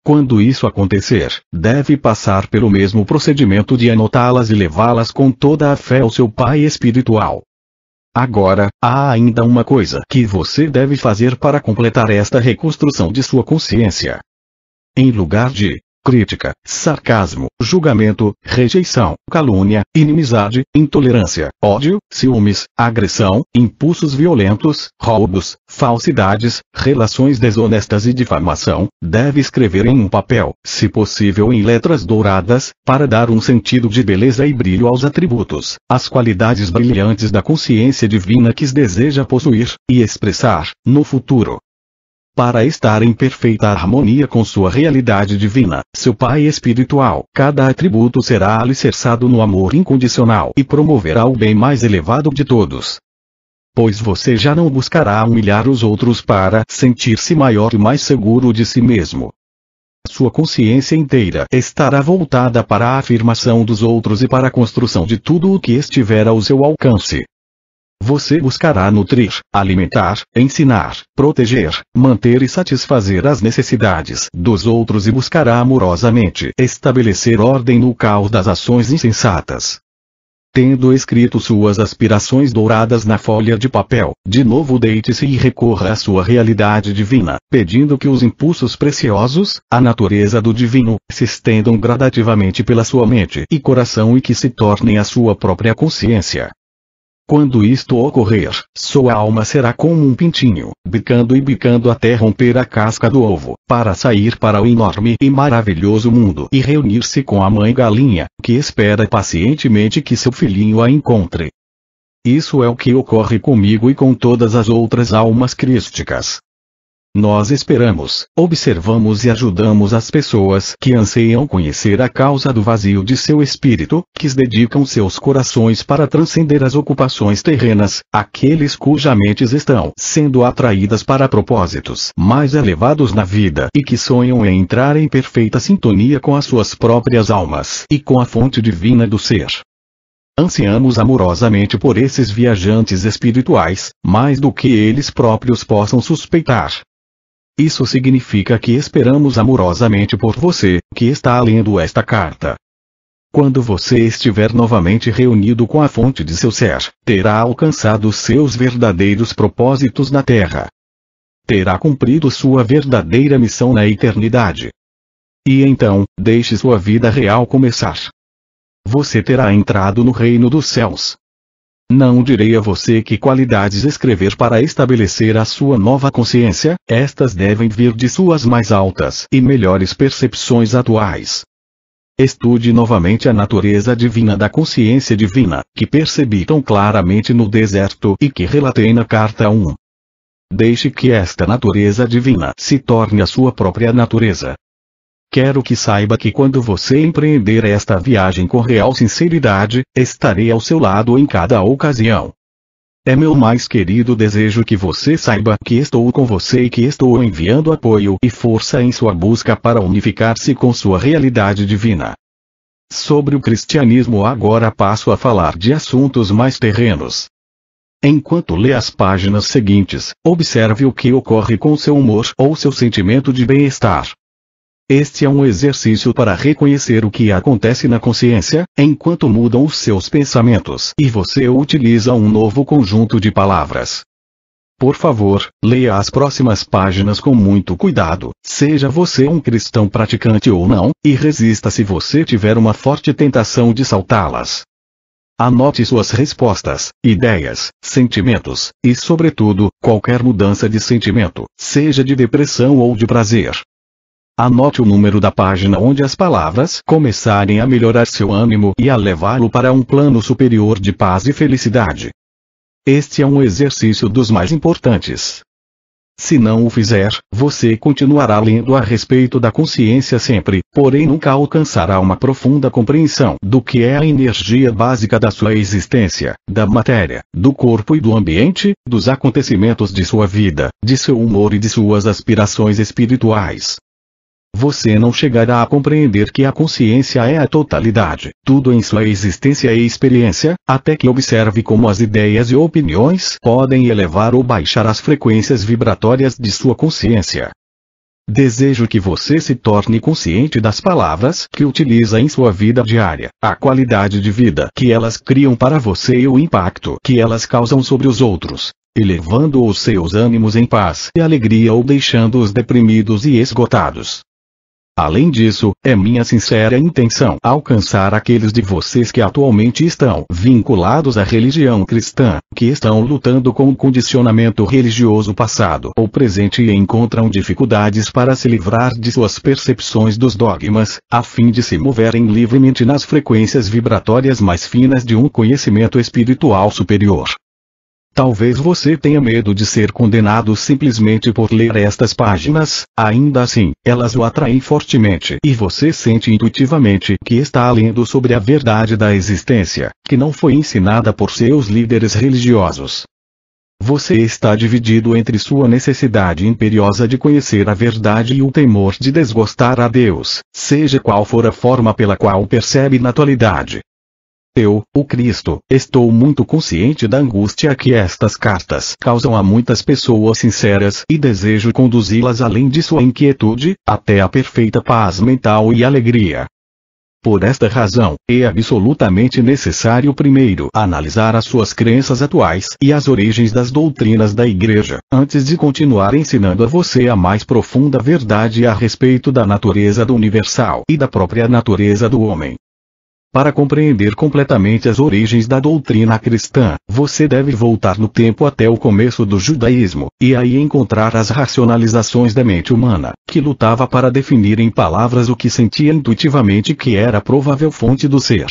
[SPEAKER 1] Quando isso acontecer, deve passar pelo mesmo procedimento de anotá-las e levá-las com toda a fé ao seu Pai espiritual. Agora, há ainda uma coisa que você deve fazer para completar esta reconstrução de sua consciência. Em lugar de crítica, sarcasmo, julgamento, rejeição, calúnia, inimizade, intolerância, ódio, ciúmes, agressão, impulsos violentos, roubos, falsidades, relações desonestas e difamação, deve escrever em um papel, se possível em letras douradas, para dar um sentido de beleza e brilho aos atributos, às qualidades brilhantes da consciência divina que deseja possuir e expressar no futuro. Para estar em perfeita harmonia com sua realidade divina, seu Pai espiritual, cada atributo será alicerçado no amor incondicional e promoverá o bem mais elevado de todos. Pois você já não buscará humilhar os outros para sentir-se maior e mais seguro de si mesmo. Sua consciência inteira estará voltada para a afirmação dos outros e para a construção de tudo o que estiver ao seu alcance. Você buscará nutrir, alimentar, ensinar, proteger, manter e satisfazer as necessidades dos outros e buscará amorosamente estabelecer ordem no caos das ações insensatas. Tendo escrito suas aspirações douradas na folha de papel, de novo deite-se e recorra à sua realidade divina, pedindo que os impulsos preciosos, a natureza do divino, se estendam gradativamente pela sua mente e coração e que se tornem a sua própria consciência. Quando isto ocorrer, sua alma será como um pintinho, bicando e bicando até romper a casca do ovo, para sair para o enorme e maravilhoso mundo e reunir-se com a mãe galinha, que espera pacientemente que seu filhinho a encontre. Isso é o que ocorre comigo e com todas as outras almas crísticas. Nós esperamos, observamos e ajudamos as pessoas que anseiam conhecer a causa do vazio de seu espírito, que dedicam seus corações para transcender as ocupações terrenas, aqueles cujas mentes estão sendo atraídas para propósitos mais elevados na vida e que sonham em entrar em perfeita sintonia com as suas próprias almas e com a fonte divina do ser. Ansiamos amorosamente por esses viajantes espirituais, mais do que eles próprios possam suspeitar. Isso significa que esperamos amorosamente por você, que está lendo esta carta. Quando você estiver novamente reunido com a fonte de seu ser, terá alcançado seus verdadeiros propósitos na Terra. Terá cumprido sua verdadeira missão na eternidade. E então, deixe sua vida real começar. Você terá entrado no reino dos céus. Não direi a você que qualidades escrever para estabelecer a sua nova consciência, estas devem vir de suas mais altas e melhores percepções atuais. Estude novamente a natureza divina da consciência divina, que percebi tão claramente no deserto e que relatei na carta 1. Deixe que esta natureza divina se torne a sua própria natureza. Quero que saiba que quando você empreender esta viagem com real sinceridade, estarei ao seu lado em cada ocasião. É meu mais querido desejo que você saiba que estou com você e que estou enviando apoio e força em sua busca para unificar-se com sua realidade divina. Sobre o cristianismo agora passo a falar de assuntos mais terrenos. Enquanto lê as páginas seguintes, observe o que ocorre com seu humor ou seu sentimento de bem-estar. Este é um exercício para reconhecer o que acontece na consciência, enquanto mudam os seus pensamentos e você utiliza um novo conjunto de palavras. Por favor, leia as próximas páginas com muito cuidado, seja você um cristão praticante ou não, e resista se você tiver uma forte tentação de saltá-las. Anote suas respostas, ideias, sentimentos, e sobretudo, qualquer mudança de sentimento, seja de depressão ou de prazer. Anote o número da página onde as palavras começarem a melhorar seu ânimo e a levá-lo para um plano superior de paz e felicidade. Este é um exercício dos mais importantes. Se não o fizer, você continuará lendo a respeito da consciência sempre, porém nunca alcançará uma profunda compreensão do que é a energia básica da sua existência, da matéria, do corpo e do ambiente, dos acontecimentos de sua vida, de seu humor e de suas aspirações espirituais. Você não chegará a compreender que a consciência é a totalidade, tudo em sua existência e experiência, até que observe como as ideias e opiniões podem elevar ou baixar as frequências vibratórias de sua consciência. Desejo que você se torne consciente das palavras que utiliza em sua vida diária, a qualidade de vida que elas criam para você e o impacto que elas causam sobre os outros, elevando os seus ânimos em paz e alegria ou deixando-os deprimidos e esgotados. Além disso, é minha sincera intenção alcançar aqueles de vocês que atualmente estão vinculados à religião cristã, que estão lutando com o condicionamento religioso passado ou presente e encontram dificuldades para se livrar de suas percepções dos dogmas, a fim de se moverem livremente nas frequências vibratórias mais finas de um conhecimento espiritual superior. Talvez você tenha medo de ser condenado simplesmente por ler estas páginas, ainda assim, elas o atraem fortemente e você sente intuitivamente que está lendo sobre a verdade da existência, que não foi ensinada por seus líderes religiosos. Você está dividido entre sua necessidade imperiosa de conhecer a verdade e o temor de desgostar a Deus, seja qual for a forma pela qual percebe na atualidade. Eu, o Cristo, estou muito consciente da angústia que estas cartas causam a muitas pessoas sinceras e desejo conduzi-las além de sua inquietude, até a perfeita paz mental e alegria. Por esta razão, é absolutamente necessário primeiro analisar as suas crenças atuais e as origens das doutrinas da Igreja, antes de continuar ensinando a você a mais profunda verdade a respeito da natureza do universal e da própria natureza do homem. Para compreender completamente as origens da doutrina cristã, você deve voltar no tempo até o começo do judaísmo, e aí encontrar as racionalizações da mente humana, que lutava para definir em palavras o que sentia intuitivamente que era a provável fonte do ser.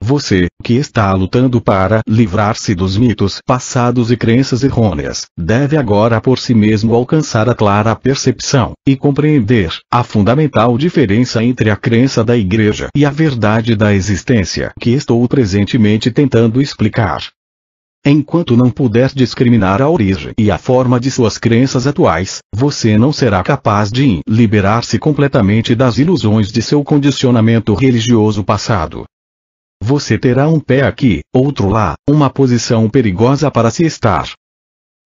[SPEAKER 1] Você, que está lutando para livrar-se dos mitos passados e crenças errôneas, deve agora por si mesmo alcançar a clara percepção, e compreender, a fundamental diferença entre a crença da Igreja e a verdade da existência que estou presentemente tentando explicar. Enquanto não puder discriminar a origem e a forma de suas crenças atuais, você não será capaz de liberar-se completamente das ilusões de seu condicionamento religioso passado. Você terá um pé aqui, outro lá, uma posição perigosa para se estar.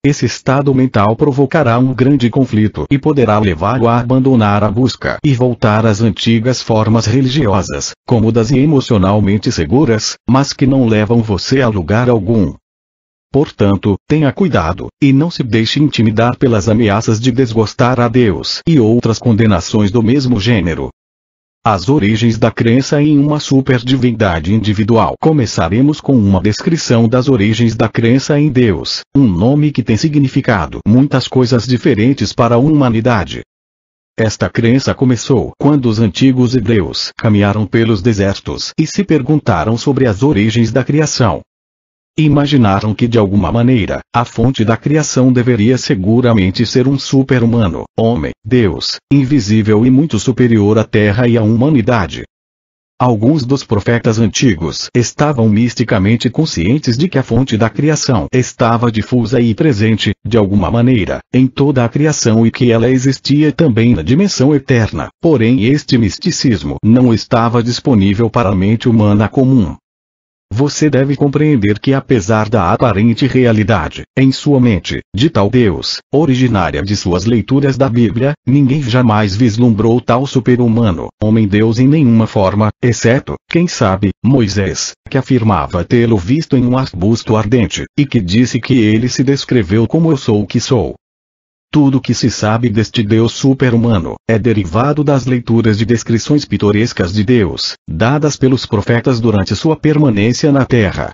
[SPEAKER 1] Esse estado mental provocará um grande conflito e poderá levá-lo a abandonar a busca e voltar às antigas formas religiosas, cômodas e emocionalmente seguras, mas que não levam você a lugar algum. Portanto, tenha cuidado, e não se deixe intimidar pelas ameaças de desgostar a Deus e outras condenações do mesmo gênero. As origens da crença em uma superdivindade individual. Começaremos com uma descrição das origens da crença em Deus, um nome que tem significado muitas coisas diferentes para a humanidade. Esta crença começou quando os antigos hebreus caminharam pelos desertos e se perguntaram sobre as origens da criação. Imaginaram que de alguma maneira, a fonte da criação deveria seguramente ser um super-humano, homem, Deus, invisível e muito superior à Terra e à humanidade. Alguns dos profetas antigos estavam misticamente conscientes de que a fonte da criação estava difusa e presente, de alguma maneira, em toda a criação e que ela existia também na dimensão eterna, porém este misticismo não estava disponível para a mente humana comum. Você deve compreender que apesar da aparente realidade, em sua mente, de tal Deus, originária de suas leituras da Bíblia, ninguém jamais vislumbrou tal super-humano, homem-deus em nenhuma forma, exceto, quem sabe, Moisés, que afirmava tê-lo visto em um arbusto ardente, e que disse que ele se descreveu como eu sou o que sou. Tudo que se sabe deste Deus super-humano é derivado das leituras de descrições pitorescas de Deus, dadas pelos profetas durante sua permanência na Terra.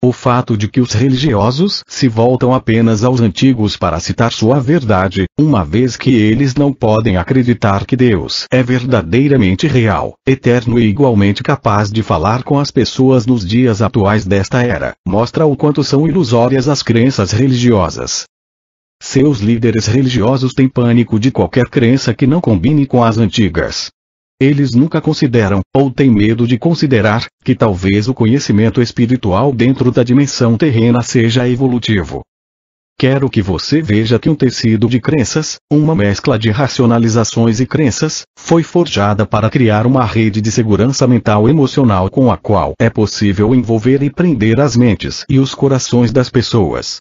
[SPEAKER 1] O fato de que os religiosos se voltam apenas aos antigos para citar sua verdade, uma vez que eles não podem acreditar que Deus é verdadeiramente real, eterno e igualmente capaz de falar com as pessoas nos dias atuais desta era, mostra o quanto são ilusórias as crenças religiosas. Seus líderes religiosos têm pânico de qualquer crença que não combine com as antigas. Eles nunca consideram, ou têm medo de considerar, que talvez o conhecimento espiritual dentro da dimensão terrena seja evolutivo. Quero que você veja que um tecido de crenças, uma mescla de racionalizações e crenças, foi forjada para criar uma rede de segurança mental e emocional com a qual é possível envolver e prender as mentes e os corações das pessoas.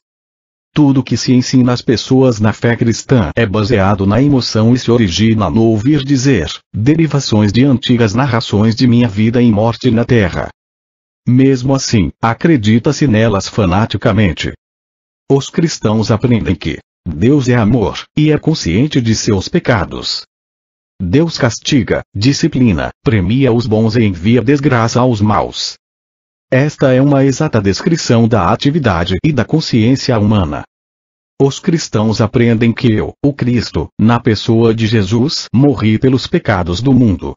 [SPEAKER 1] Tudo que se ensina às pessoas na fé cristã é baseado na emoção e se origina no ouvir dizer, derivações de antigas narrações de minha vida e morte na Terra. Mesmo assim, acredita-se nelas fanaticamente. Os cristãos aprendem que Deus é amor, e é consciente de seus pecados. Deus castiga, disciplina, premia os bons e envia desgraça aos maus. Esta é uma exata descrição da atividade e da consciência humana. Os cristãos aprendem que eu, o Cristo, na pessoa de Jesus, morri pelos pecados do mundo.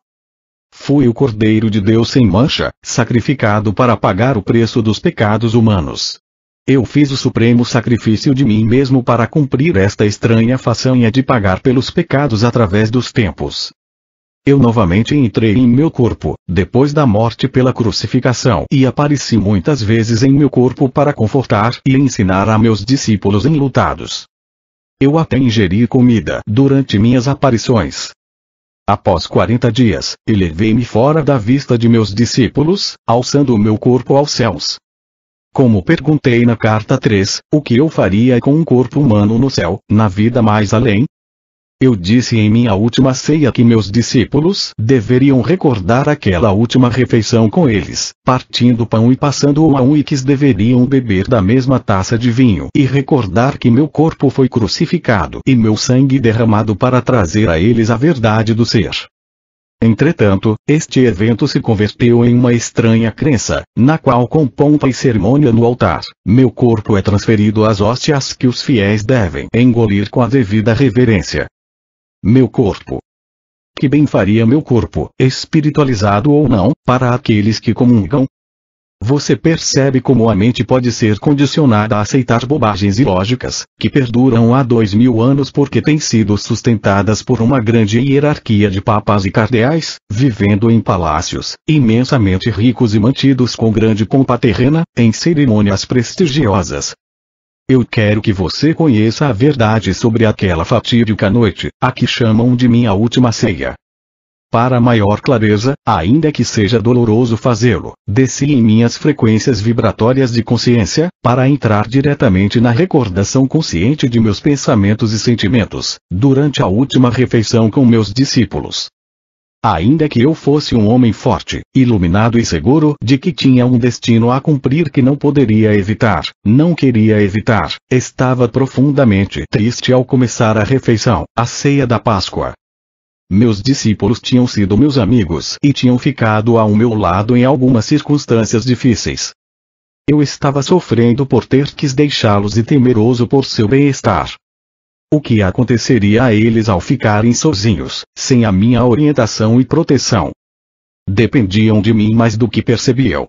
[SPEAKER 1] Fui o Cordeiro de Deus sem mancha, sacrificado para pagar o preço dos pecados humanos. Eu fiz o supremo sacrifício de mim mesmo para cumprir esta estranha façanha de pagar pelos pecados através dos tempos. Eu novamente entrei em meu corpo, depois da morte pela crucificação, e apareci muitas vezes em meu corpo para confortar e ensinar a meus discípulos enlutados. Eu até ingeri comida durante minhas aparições. Após 40 dias, elevei-me fora da vista de meus discípulos, alçando o meu corpo aos céus. Como perguntei na carta 3, o que eu faria com um corpo humano no céu, na vida mais além? Eu disse em minha última ceia que meus discípulos deveriam recordar aquela última refeição com eles, partindo pão e passando-o a um, e que deveriam beber da mesma taça de vinho e recordar que meu corpo foi crucificado e meu sangue derramado para trazer a eles a verdade do ser. Entretanto, este evento se converteu em uma estranha crença, na qual com pompa e cerimônia no altar, meu corpo é transferido às hóstias que os fiéis devem engolir com a devida reverência. Meu corpo. Que bem faria meu corpo, espiritualizado ou não, para aqueles que comungam? Você percebe como a mente pode ser condicionada a aceitar bobagens ilógicas, que perduram há 2000 anos porque têm sido sustentadas por uma grande hierarquia de papas e cardeais, vivendo em palácios, imensamente ricos e mantidos com grande pompa terrena, em cerimônias prestigiosas. Eu quero que você conheça a verdade sobre aquela fatídica noite, a que chamam de minha última ceia. Para maior clareza, ainda que seja doloroso fazê-lo, desci em minhas frequências vibratórias de consciência, para entrar diretamente na recordação consciente de meus pensamentos e sentimentos, durante a última refeição com meus discípulos. Ainda que eu fosse um homem forte, iluminado e seguro de que tinha um destino a cumprir que não poderia evitar, não queria evitar, estava profundamente triste ao começar a refeição, a ceia da Páscoa. Meus discípulos tinham sido meus amigos e tinham ficado ao meu lado em algumas circunstâncias difíceis. Eu estava sofrendo por ter que deixá-los e temeroso por seu bem-estar. O que aconteceria a eles ao ficarem sozinhos, sem a minha orientação e proteção? Dependiam de mim mais do que percebiam.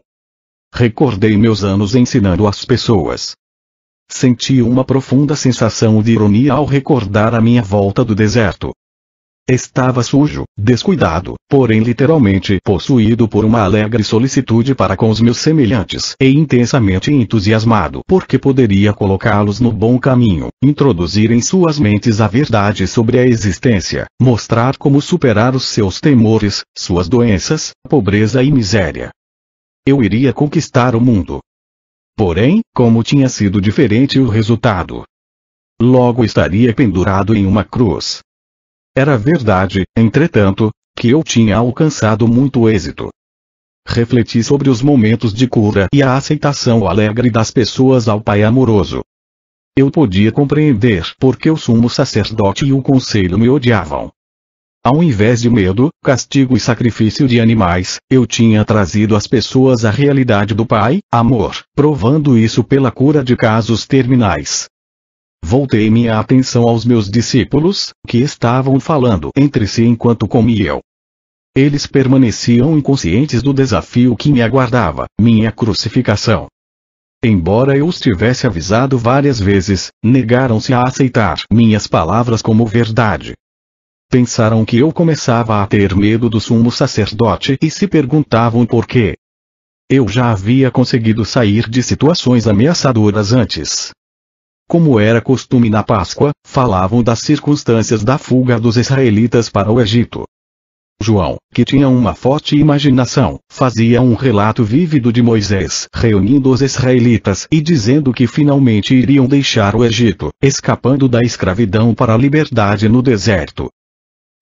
[SPEAKER 1] Recordei meus anos ensinando as pessoas. Senti uma profunda sensação de ironia ao recordar a minha volta do deserto. Estava sujo, descuidado, porém literalmente possuído por uma alegre solicitude para com os meus semelhantes e intensamente entusiasmado porque poderia colocá-los no bom caminho, introduzir em suas mentes a verdade sobre a existência, mostrar como superar os seus temores, suas doenças, pobreza e miséria. Eu iria conquistar o mundo. Porém, como tinha sido diferente o resultado? Logo estaria pendurado em uma cruz. Era verdade, entretanto, que eu tinha alcançado muito êxito. Refleti sobre os momentos de cura e a aceitação alegre das pessoas ao Pai amoroso. Eu podia compreender porque o sumo sacerdote e o conselho me odiavam. Ao invés de medo, castigo e sacrifício de animais, eu tinha trazido às pessoas a realidade do Pai, amor, provando isso pela cura de casos terminais. Voltei minha atenção aos meus discípulos, que estavam falando entre si enquanto comiam. Eles permaneciam inconscientes do desafio que me aguardava, minha crucificação. Embora eu os tivesse avisado várias vezes, negaram-se a aceitar minhas palavras como verdade. Pensaram que eu começava a ter medo do sumo sacerdote e se perguntavam por quê. Eu já havia conseguido sair de situações ameaçadoras antes. Como era costume na Páscoa, falavam das circunstâncias da fuga dos israelitas para o Egito. João, que tinha uma forte imaginação, fazia um relato vívido de Moisés reunindo os israelitas e dizendo que finalmente iriam deixar o Egito, escapando da escravidão para a liberdade no deserto.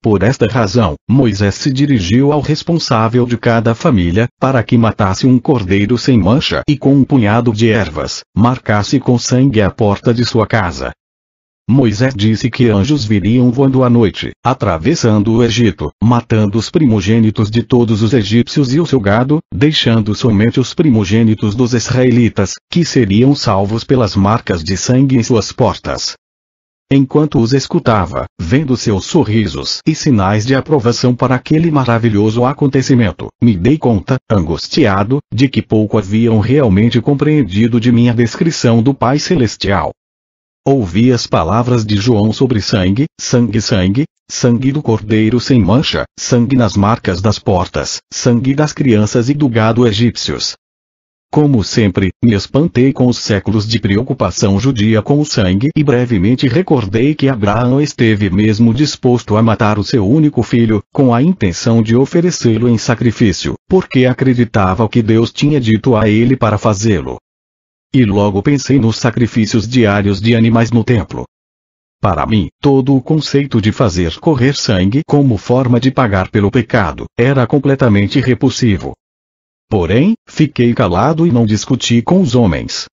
[SPEAKER 1] Por esta razão, Moisés se dirigiu ao responsável de cada família, para que matasse um cordeiro sem mancha e com um punhado de ervas, marcasse com sangue a porta de sua casa. Moisés disse que anjos viriam voando à noite, atravessando o Egito, matando os primogênitos de todos os egípcios e o seu gado, deixando somente os primogênitos dos israelitas, que seriam salvos pelas marcas de sangue em suas portas. Enquanto os escutava, vendo seus sorrisos e sinais de aprovação para aquele maravilhoso acontecimento, me dei conta, angustiado, de que pouco haviam realmente compreendido de minha descrição do Pai Celestial. Ouvi as palavras de João sobre sangue, sangue, sangue, sangue do cordeiro sem mancha, sangue nas marcas das portas, sangue das crianças e do gado egípcios. Como sempre, me espantei com os séculos de preocupação judia com o sangue e brevemente recordei que Abraão esteve mesmo disposto a matar o seu único filho, com a intenção de oferecê-lo em sacrifício, porque acreditava que Deus tinha dito a ele para fazê-lo. E logo pensei nos sacrifícios diários de animais no templo. Para mim, todo o conceito de fazer correr sangue como forma de pagar pelo pecado, era completamente repulsivo. Porém, fiquei calado e não discuti com os homens.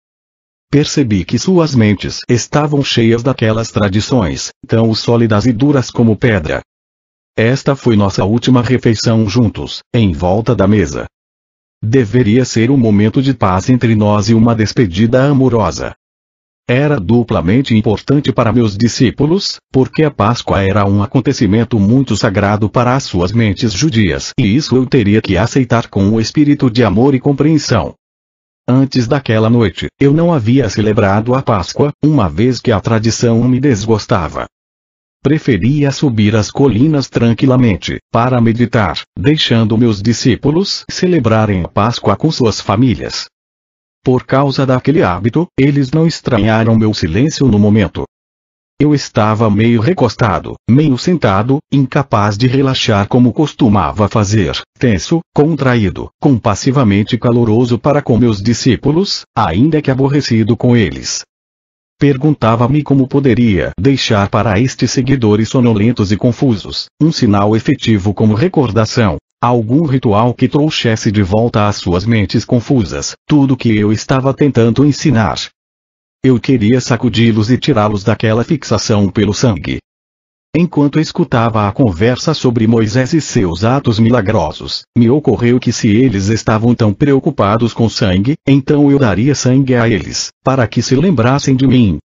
[SPEAKER 1] Percebi que suas mentes estavam cheias daquelas tradições, tão sólidas e duras como pedra. Esta foi nossa última refeição juntos, em volta da mesa. Deveria ser um momento de paz entre nós e uma despedida amorosa. Era duplamente importante para meus discípulos, porque a Páscoa era um acontecimento muito sagrado para as suas mentes judias, e isso eu teria que aceitar com um espírito de amor e compreensão. Antes daquela noite, eu não havia celebrado a Páscoa, uma vez que a tradição me desgostava. Preferia subir as colinas tranquilamente, para meditar, deixando meus discípulos celebrarem a Páscoa com suas famílias. Por causa daquele hábito, eles não estranharam meu silêncio no momento. Eu estava meio recostado, meio sentado, incapaz de relaxar como costumava fazer, tenso, contraído, compassivamente caloroso para com meus discípulos, ainda que aborrecido com eles. Perguntava-me como poderia deixar para estes seguidores sonolentos e confusos, um sinal efetivo como recordação, algum ritual que trouxesse de volta às suas mentes confusas, tudo que eu estava tentando ensinar. Eu queria sacudi-los e tirá-los daquela fixação pelo sangue. Enquanto escutava a conversa sobre Moisés e seus atos milagrosos, me ocorreu que se eles estavam tão preocupados com sangue, então eu daria sangue a eles, para que se lembrassem de mim.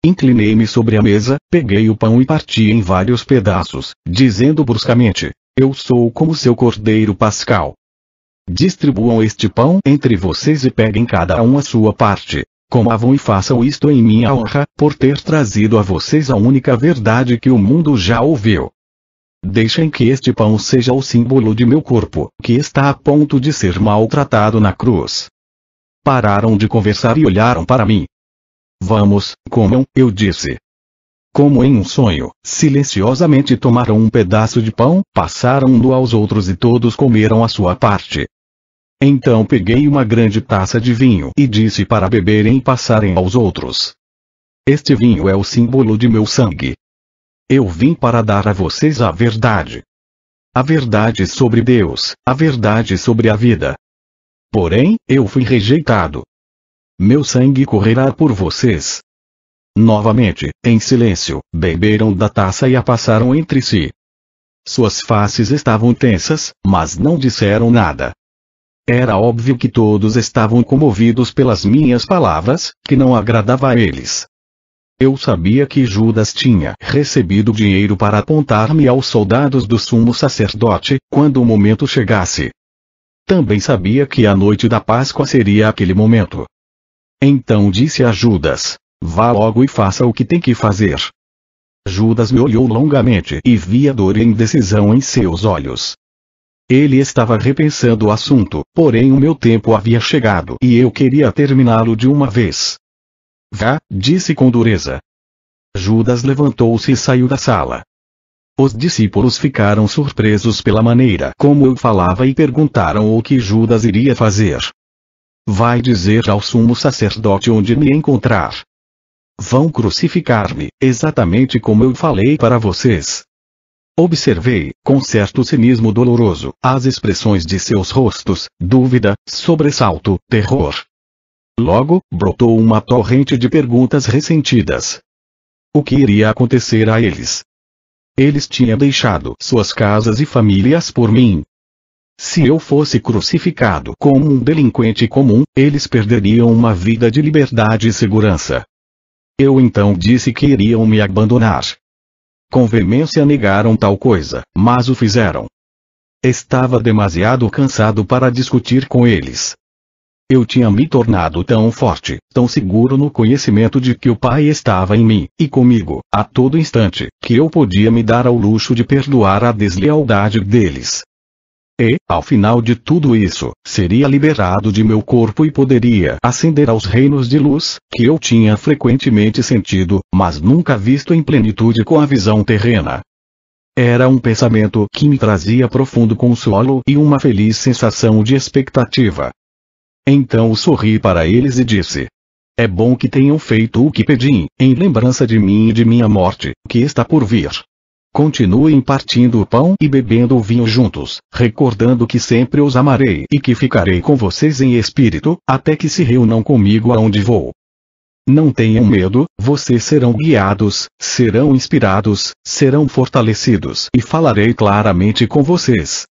[SPEAKER 1] Inclinei-me sobre a mesa, peguei o pão e parti em vários pedaços, dizendo bruscamente: eu sou como seu cordeiro pascal. Distribuam este pão entre vocês e peguem cada um a sua parte. Comavam e façam isto em minha honra, por ter trazido a vocês a única verdade que o mundo já ouviu. Deixem que este pão seja o símbolo de meu corpo, que está a ponto de ser maltratado na cruz. Pararam de conversar e olharam para mim. Vamos, comam, eu disse. Como em um sonho, silenciosamente tomaram um pedaço de pão, passaram-no aos outros e todos comeram a sua parte. Então peguei uma grande taça de vinho e disse para beberem e passarem aos outros. Este vinho é o símbolo de meu sangue. Eu vim para dar a vocês a verdade. A verdade sobre Deus, a verdade sobre a vida. Porém, eu fui rejeitado. Meu sangue correrá por vocês. Novamente, em silêncio, beberam da taça e a passaram entre si. Suas faces estavam tensas, mas não disseram nada. Era óbvio que todos estavam comovidos pelas minhas palavras, que não agradava a eles. Eu sabia que Judas tinha recebido dinheiro para apontar-me aos soldados do sumo sacerdote, quando o momento chegasse. Também sabia que a noite da Páscoa seria aquele momento. Então disse a Judas: vá logo e faça o que tem que fazer. Judas me olhou longamente e vi a dor e indecisão em seus olhos. Ele estava repensando o assunto, porém o meu tempo havia chegado e eu queria terminá-lo de uma vez. Vá, disse com dureza. Judas levantou-se e saiu da sala. Os discípulos ficaram surpresos pela maneira como eu falava e perguntaram o que Judas iria fazer. Vai dizer ao sumo sacerdote onde me encontrar. Vão crucificar-me, exatamente como eu falei para vocês. Observei, com certo cinismo doloroso, as expressões de seus rostos, dúvida, sobressalto, terror. Logo, brotou uma torrente de perguntas ressentidas. o que iria acontecer a eles. Eles tinham deixado suas casas e famílias por mim. Se eu fosse crucificado como um delinquente comum, eles perderiam uma vida de liberdade e segurança. Eu então disse que iriam me abandonar. Com veemência negaram tal coisa, mas o fizeram. Estava demasiado cansado para discutir com eles. Eu tinha me tornado tão forte, tão seguro no conhecimento de que o Pai estava em mim, e comigo, a todo instante, que eu podia me dar ao luxo de perdoar a deslealdade deles. E, ao final de tudo isso, seria liberado de meu corpo e poderia ascender aos reinos de luz, que eu tinha frequentemente sentido, mas nunca visto em plenitude com a visão terrena. Era um pensamento que me trazia profundo consolo e uma feliz sensação de expectativa. Então sorri para eles e disse: é bom que tenham feito o que pedi, em lembrança de mim e de minha morte, que está por vir. Continuem partindo o pão e bebendo o vinho juntos, recordando que sempre os amarei e que ficarei com vocês em espírito, até que se reúnam comigo aonde vou. Não tenham medo, vocês serão guiados, serão inspirados, serão fortalecidos e falarei claramente com vocês.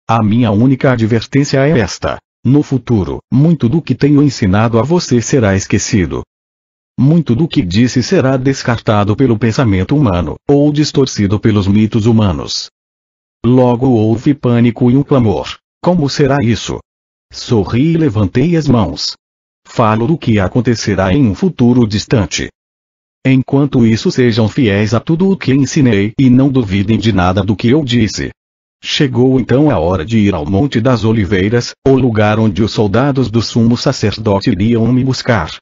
[SPEAKER 1] A minha única advertência é esta: no futuro, muito do que tenho ensinado a você será esquecido. Muito do que disse será descartado pelo pensamento humano, ou distorcido pelos mitos humanos. Logo houve pânico e um clamor: como será isso? Sorri e levantei as mãos. Falo do que acontecerá em um futuro distante. Enquanto isso, sejam fiéis a tudo o que ensinei e não duvidem de nada do que eu disse. Chegou então a hora de ir ao Monte das Oliveiras, o lugar onde os soldados do sumo sacerdote iriam me buscar.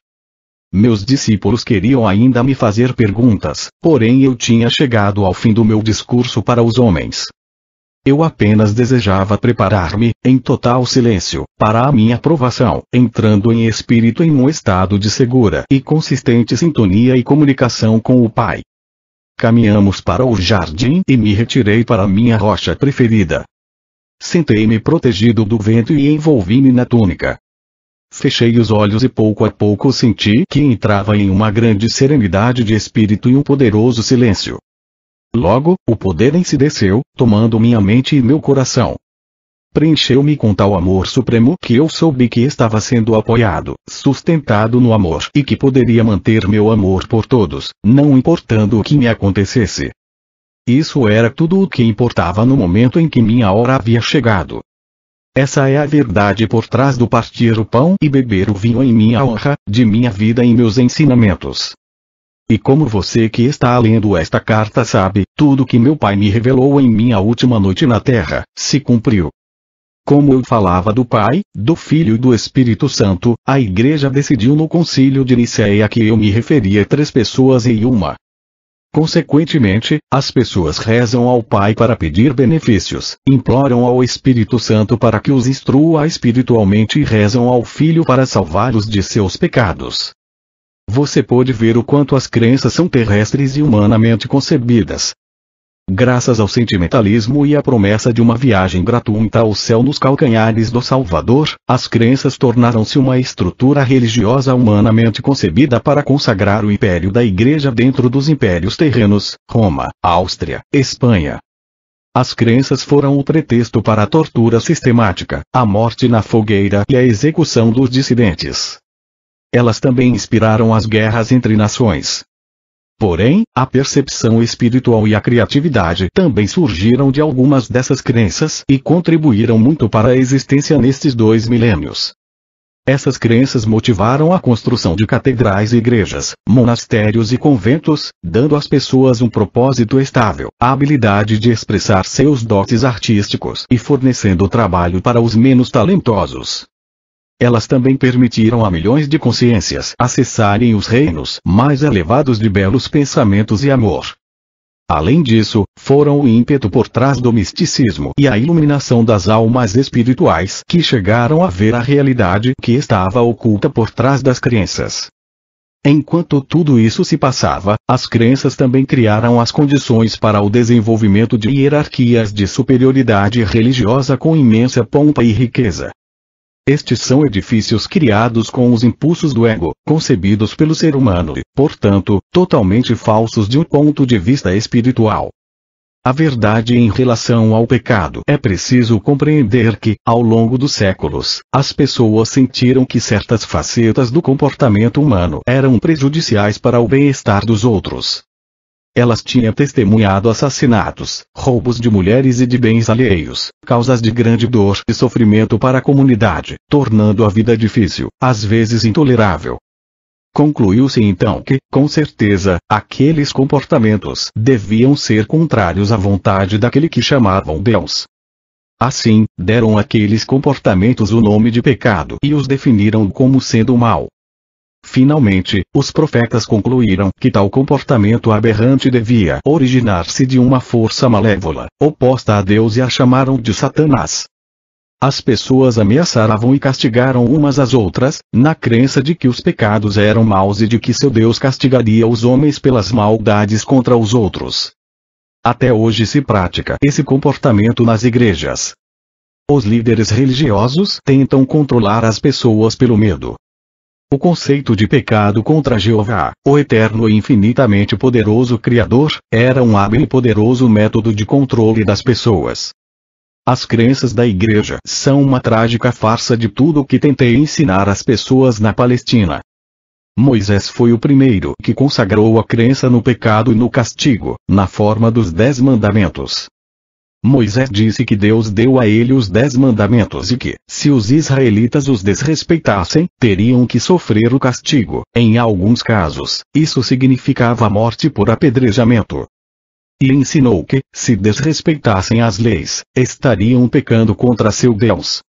[SPEAKER 1] Meus discípulos queriam ainda me fazer perguntas, porém eu tinha chegado ao fim do meu discurso para os homens. Eu apenas desejava preparar-me, em total silêncio, para a minha provação, entrando em espírito em um estado de segura e consistente sintonia e comunicação com o Pai. Caminhamos para o jardim e me retirei para minha rocha preferida. Sentei-me protegido do vento e envolvi-me na túnica. Fechei os olhos e pouco a pouco senti que entrava em uma grande serenidade de espírito e um poderoso silêncio. Logo, o poder em si desceu, tomando minha mente e meu coração. Preencheu-me com tal amor supremo que eu soube que estava sendo apoiado, sustentado no amor e que poderia manter meu amor por todos, não importando o que me acontecesse. Isso era tudo o que importava no momento em que minha hora havia chegado. Essa é a verdade por trás do partir o pão e beber o vinho em minha honra, de minha vida em meus ensinamentos. E como você que está lendo esta carta sabe, tudo que meu Pai me revelou em minha última noite na Terra, se cumpriu. Como eu falava do Pai, do Filho e do Espírito Santo, a Igreja decidiu no Concílio de Nicéia que eu me referia a 3 pessoas em uma. Consequentemente, as pessoas rezam ao Pai para pedir benefícios, imploram ao Espírito Santo para que os instrua espiritualmente e rezam ao Filho para salvá-los de seus pecados. Você pode ver o quanto as crenças são terrestres e humanamente concebidas. Graças ao sentimentalismo e à promessa de uma viagem gratuita ao céu nos calcanhares do Salvador, as crenças tornaram-se uma estrutura religiosa humanamente concebida para consagrar o império da Igreja dentro dos impérios terrenos, Roma, Áustria, Espanha. As crenças foram o pretexto para a tortura sistemática, a morte na fogueira e a execução dos dissidentes. Elas também inspiraram as guerras entre nações. Porém, a percepção espiritual e a criatividade também surgiram de algumas dessas crenças e contribuíram muito para a existência nestes 2 milênios. Essas crenças motivaram a construção de catedrais e igrejas, monastérios e conventos, dando às pessoas um propósito estável, a habilidade de expressar seus dotes artísticos e fornecendo trabalho para os menos talentosos. Elas também permitiram a milhões de consciências acessarem os reinos mais elevados de belos pensamentos e amor. Além disso, foram o ímpeto por trás do misticismo e a iluminação das almas espirituais que chegaram a ver a realidade que estava oculta por trás das crenças. Enquanto tudo isso se passava, as crenças também criaram as condições para o desenvolvimento de hierarquias de superioridade religiosa com imensa pompa e riqueza. Estes são edifícios criados com os impulsos do ego, concebidos pelo ser humano e, portanto, totalmente falsos de um ponto de vista espiritual. A verdade em relação ao pecado é preciso compreender que, ao longo dos séculos, as pessoas sentiram que certas facetas do comportamento humano eram prejudiciais para o bem-estar dos outros. Elas tinham testemunhado assassinatos, roubos de mulheres e de bens alheios, causas de grande dor e sofrimento para a comunidade, tornando a vida difícil, às vezes intolerável. Concluiu-se então que, com certeza, aqueles comportamentos deviam ser contrários à vontade daquele que chamavam Deus. Assim, deram àqueles comportamentos o nome de pecado e os definiram como sendo mal. Finalmente, os profetas concluíram que tal comportamento aberrante devia originar-se de uma força malévola, oposta a Deus, e a chamaram de Satanás. As pessoas ameaçavam e castigaram umas às outras, na crença de que os pecados eram maus e de que seu Deus castigaria os homens pelas maldades contra os outros. Até hoje se pratica esse comportamento nas igrejas. Os líderes religiosos tentam controlar as pessoas pelo medo. O conceito de pecado contra Jeová, o eterno e infinitamente poderoso Criador, era um hábil e poderoso método de controle das pessoas. As crenças da igreja são uma trágica farsa de tudo o que tentei ensinar às pessoas na Palestina. Moisés foi o primeiro que consagrou a crença no pecado e no castigo, na forma dos 10 mandamentos. Moisés disse que Deus deu a ele os 10 mandamentos e que, se os israelitas os desrespeitassem, teriam que sofrer o castigo. Em alguns casos, isso significava a morte por apedrejamento. E ensinou que, se desrespeitassem as leis, estariam pecando contra seu Deus.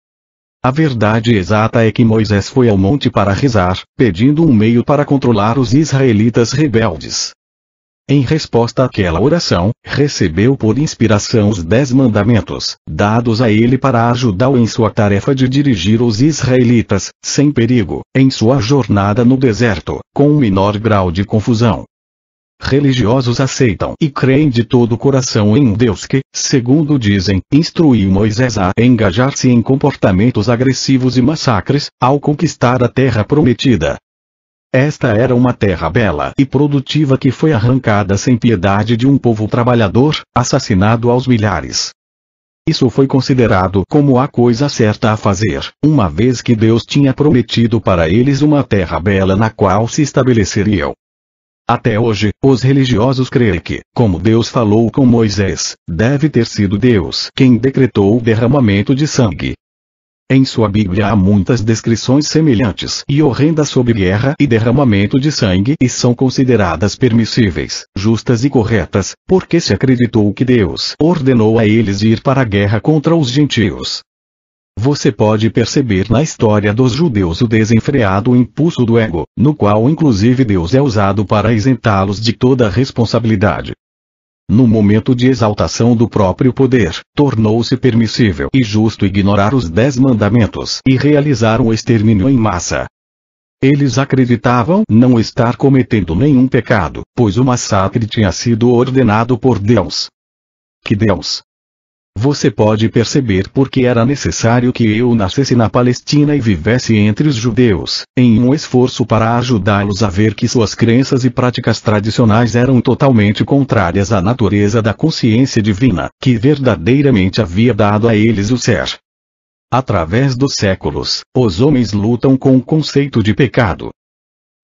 [SPEAKER 1] A verdade exata é que Moisés foi ao monte para rezar, pedindo um meio para controlar os israelitas rebeldes. Em resposta àquela oração, recebeu por inspiração os 10 mandamentos, dados a ele para ajudá-lo em sua tarefa de dirigir os israelitas, sem perigo, em sua jornada no deserto, com um menor grau de confusão. Religiosos aceitam e creem de todo o coração em um Deus que, segundo dizem, instruiu Moisés a engajar-se em comportamentos agressivos e massacres, ao conquistar a terra prometida. Esta era uma terra bela e produtiva que foi arrancada sem piedade de um povo trabalhador, assassinado aos milhares. Isso foi considerado como a coisa certa a fazer, uma vez que Deus tinha prometido para eles uma terra bela na qual se estabeleceriam. Até hoje, os religiosos creem que, como Deus falou com Moisés, deve ter sido Deus quem decretou o derramamento de sangue. Em sua Bíblia há muitas descrições semelhantes e horrendas sobre guerra e derramamento de sangue e são consideradas permissíveis, justas e corretas, porque se acreditou que Deus ordenou a eles ir para a guerra contra os gentios. Você pode perceber na história dos judeus o desenfreado impulso do ego, no qual inclusive Deus é usado para isentá-los de toda responsabilidade. No momento de exaltação do próprio poder, tornou-se permissível e justo ignorar os 10 mandamentos e realizar um extermínio em massa. Eles acreditavam não estar cometendo nenhum pecado, pois o massacre tinha sido ordenado por Deus. Que Deus? Você pode perceber por que era necessário que eu nascesse na Palestina e vivesse entre os judeus, em um esforço para ajudá-los a ver que suas crenças e práticas tradicionais eram totalmente contrárias à natureza da consciência divina, que verdadeiramente havia dado a eles o ser. Através dos séculos, os homens lutam com o conceito de pecado.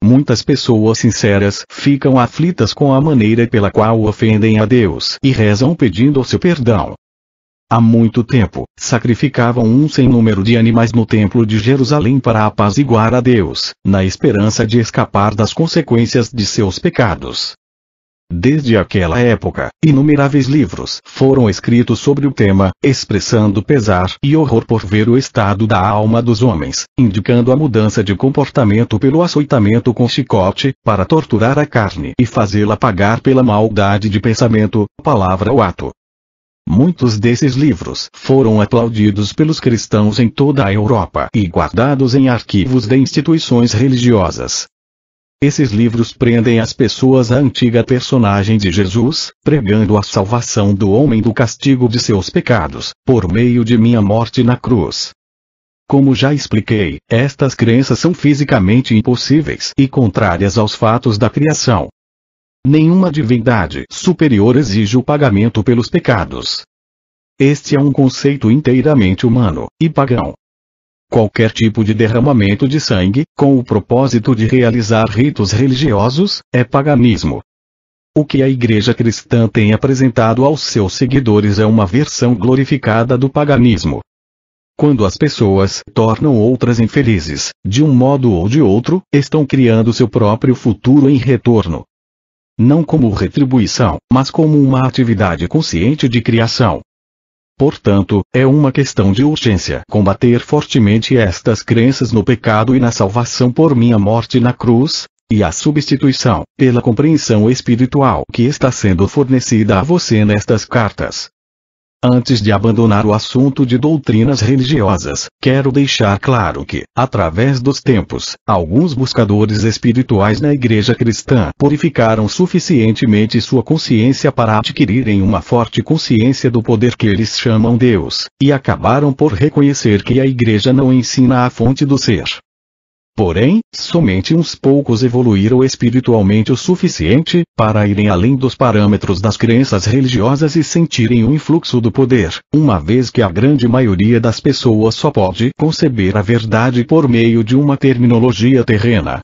[SPEAKER 1] Muitas pessoas sinceras ficam aflitas com a maneira pela qual ofendem a Deus e rezam pedindo o seu perdão. Há muito tempo, sacrificavam um sem número de animais no templo de Jerusalém para apaziguar a Deus, na esperança de escapar das consequências de seus pecados. Desde aquela época, inumeráveis livros foram escritos sobre o tema, expressando pesar e horror por ver o estado da alma dos homens, indicando a mudança de comportamento pelo açoitamento com chicote, para torturar a carne e fazê-la pagar pela maldade de pensamento, palavra ou ato. Muitos desses livros foram aplaudidos pelos cristãos em toda a Europa e guardados em arquivos de instituições religiosas. Esses livros prendem as pessoas à antiga personagem de Jesus, pregando a salvação do homem do castigo de seus pecados, por meio de minha morte na cruz. Como já expliquei, estas crenças são fisicamente impossíveis e contrárias aos fatos da criação. Nenhuma divindade superior exige o pagamento pelos pecados. Este é um conceito inteiramente humano e pagão. Qualquer tipo de derramamento de sangue, com o propósito de realizar ritos religiosos, é paganismo. O que a Igreja Cristã tem apresentado aos seus seguidores é uma versão glorificada do paganismo. Quando as pessoas tornam outras infelizes, de um modo ou de outro, estão criando seu próprio futuro em retorno. Não como retribuição, mas como uma atividade consciente de criação. Portanto, é uma questão de urgência combater fortemente estas crenças no pecado e na salvação por minha morte na cruz, e a substituição, pela compreensão espiritual que está sendo fornecida a você nestas cartas. Antes de abandonar o assunto de doutrinas religiosas, quero deixar claro que, através dos tempos, alguns buscadores espirituais na Igreja Cristã purificaram suficientemente sua consciência para adquirirem uma forte consciência do poder que eles chamam Deus, e acabaram por reconhecer que a Igreja não ensina a fonte do ser. Porém, somente uns poucos evoluíram espiritualmente o suficiente para irem além dos parâmetros das crenças religiosas e sentirem o influxo do poder, uma vez que a grande maioria das pessoas só pode conceber a verdade por meio de uma terminologia terrena.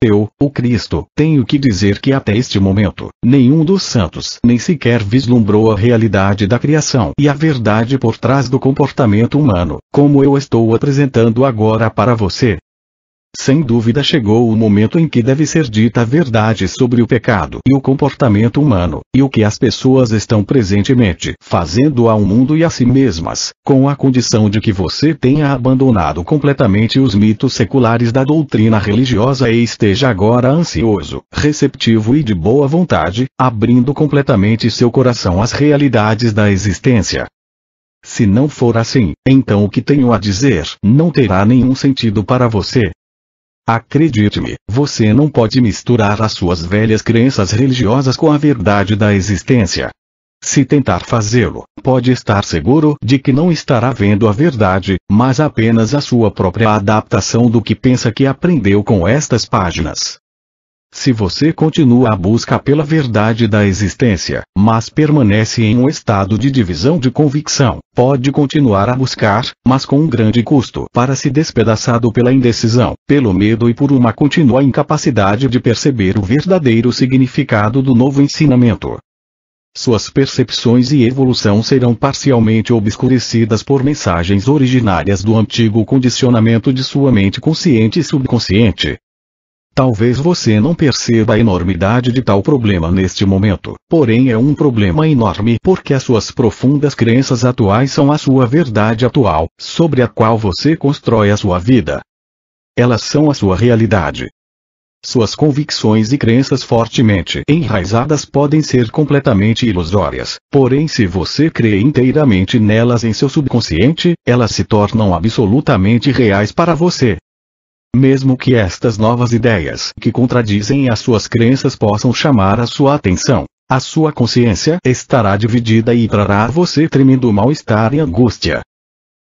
[SPEAKER 1] Eu, o Cristo, tenho que dizer que até este momento, nenhum dos santos nem sequer vislumbrou a realidade da criação e a verdade por trás do comportamento humano, como eu estou apresentando agora para você. Sem dúvida chegou o momento em que deve ser dita a verdade sobre o pecado e o comportamento humano, e o que as pessoas estão presentemente fazendo ao mundo e a si mesmas, com a condição de que você tenha abandonado completamente os mitos seculares da doutrina religiosa e esteja agora ansioso, receptivo e de boa vontade, abrindo completamente seu coração às realidades da existência. Se não for assim, então o que tenho a dizer não terá nenhum sentido para você. Acredite-me, você não pode misturar as suas velhas crenças religiosas com a verdade da existência. Se tentar fazê-lo, pode estar seguro de que não estará vendo a verdade, mas apenas a sua própria adaptação do que pensa que aprendeu com estas páginas. Se você continua a busca pela verdade da existência, mas permanece em um estado de divisão de convicção, pode continuar a buscar, mas com um grande custo para se despedaçado pela indecisão, pelo medo e por uma contínua incapacidade de perceber o verdadeiro significado do novo ensinamento. Suas percepções e evolução serão parcialmente obscurecidas por mensagens originárias do antigo condicionamento de sua mente consciente e subconsciente. Talvez você não perceba a enormidade de tal problema neste momento, porém é um problema enorme porque as suas profundas crenças atuais são a sua verdade atual, sobre a qual você constrói a sua vida. Elas são a sua realidade. Suas convicções e crenças fortemente enraizadas podem ser completamente ilusórias, porém se você crê inteiramente nelas em seu subconsciente, elas se tornam absolutamente reais para você. Mesmo que estas novas ideias que contradizem as suas crenças possam chamar a sua atenção, a sua consciência estará dividida e trará a você tremendo mal-estar e angústia.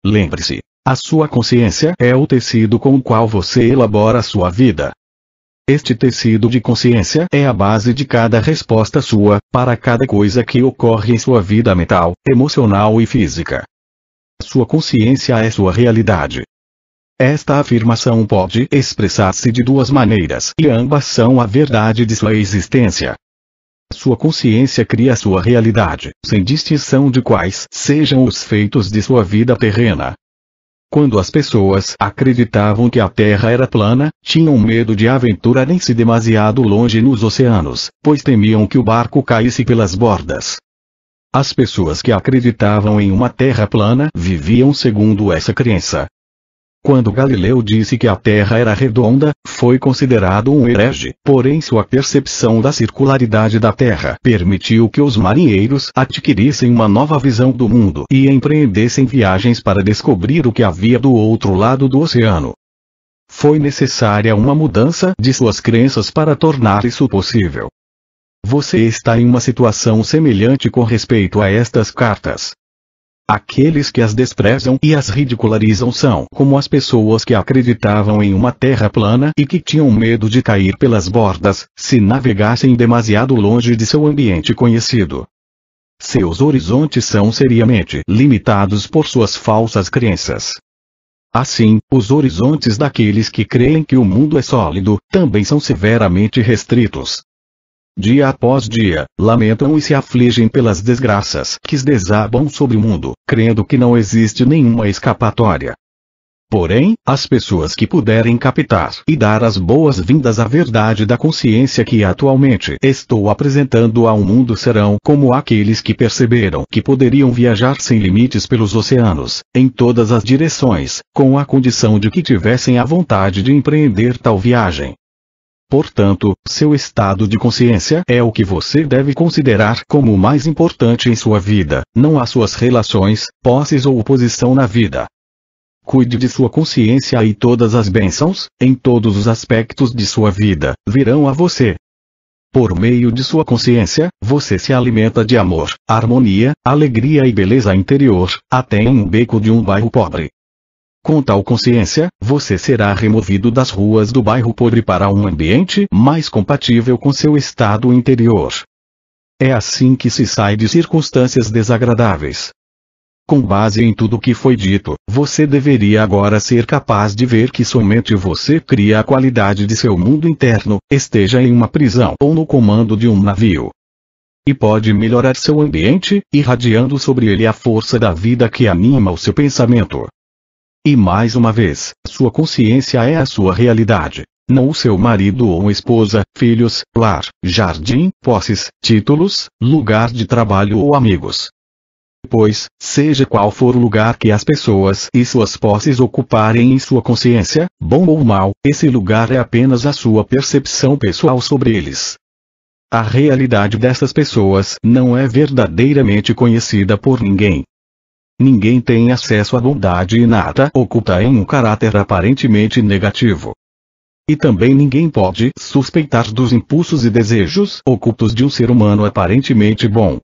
[SPEAKER 1] Lembre-se, a sua consciência é o tecido com o qual você elabora a sua vida. Este tecido de consciência é a base de cada resposta sua, para cada coisa que ocorre em sua vida mental, emocional e física. Sua consciência é sua realidade. Esta afirmação pode expressar-se de duas maneiras, e ambas são a verdade de sua existência. Sua consciência cria sua realidade, sem distinção de quais sejam os feitos de sua vida terrena. Quando as pessoas acreditavam que a Terra era plana, tinham medo de aventurarem-se demasiado longe nos oceanos, pois temiam que o barco caísse pelas bordas. As pessoas que acreditavam em uma Terra plana viviam segundo essa crença. Quando Galileu disse que a Terra era redonda, foi considerado um herege, porém sua percepção da circularidade da Terra permitiu que os marinheiros adquirissem uma nova visão do mundo e empreendessem viagens para descobrir o que havia do outro lado do oceano. Foi necessária uma mudança de suas crenças para tornar isso possível. Você está em uma situação semelhante com respeito a estas cartas. Aqueles que as desprezam e as ridicularizam são como as pessoas que acreditavam em uma terra plana e que tinham medo de cair pelas bordas, se navegassem demasiado longe de seu ambiente conhecido. Seus horizontes são seriamente limitados por suas falsas crenças. Assim, os horizontes daqueles que creem que o mundo é sólido, também são severamente restritos. Dia após dia, lamentam e se afligem pelas desgraças que desabam sobre o mundo, crendo que não existe nenhuma escapatória. Porém, as pessoas que puderem captar e dar as boas-vindas à verdade da consciência que atualmente estou apresentando ao mundo serão como aqueles que perceberam que poderiam viajar sem limites pelos oceanos, em todas as direções, com a condição de que tivessem a vontade de empreender tal viagem. Portanto, seu estado de consciência é o que você deve considerar como o mais importante em sua vida, não as suas relações, posses ou posição na vida. Cuide de sua consciência e todas as bênçãos, em todos os aspectos de sua vida, virão a você. Por meio de sua consciência, você se alimenta de amor, harmonia, alegria e beleza interior, até em um beco de um bairro pobre. Com tal consciência, você será removido das ruas do bairro pobre para um ambiente mais compatível com seu estado interior. É assim que se sai de circunstâncias desagradáveis. Com base em tudo o que foi dito, você deveria agora ser capaz de ver que somente você cria a qualidade de seu mundo interno, esteja em uma prisão ou no comando de um navio. E pode melhorar seu ambiente, irradiando sobre ele a força da vida que anima o seu pensamento. E mais uma vez, sua consciência é a sua realidade, não o seu marido ou esposa, filhos, lar, jardim, posses, títulos, lugar de trabalho ou amigos. Pois, seja qual for o lugar que as pessoas e suas posses ocuparem em sua consciência, bom ou mal, esse lugar é apenas a sua percepção pessoal sobre eles. A realidade dessas pessoas não é verdadeiramente conhecida por ninguém. Ninguém tem acesso à bondade inata oculta em um caráter aparentemente negativo. E também ninguém pode suspeitar dos impulsos e desejos ocultos de um ser humano aparentemente bom.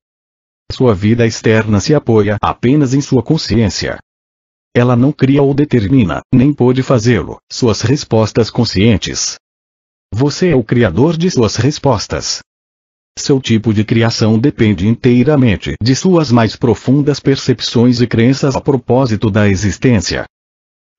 [SPEAKER 1] Sua vida externa se apoia apenas em sua consciência. Ela não cria ou determina, nem pode fazê-lo, suas respostas conscientes. Você é o criador de suas respostas. Seu tipo de criação depende inteiramente de suas mais profundas percepções e crenças a propósito da existência.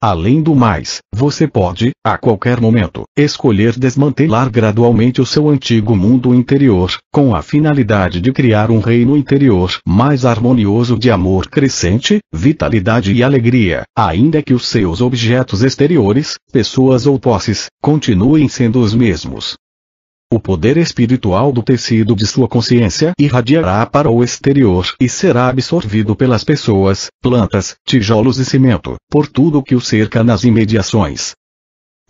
[SPEAKER 1] Além do mais, você pode, a qualquer momento, escolher desmantelar gradualmente o seu antigo mundo interior, com a finalidade de criar um reino interior mais harmonioso de amor crescente, vitalidade e alegria, ainda que os seus objetos exteriores, pessoas ou posses, continuem sendo os mesmos. O poder espiritual do tecido de sua consciência irradiará para o exterior e será absorvido pelas pessoas, plantas, tijolos e cimento, por tudo que o cerca nas imediações.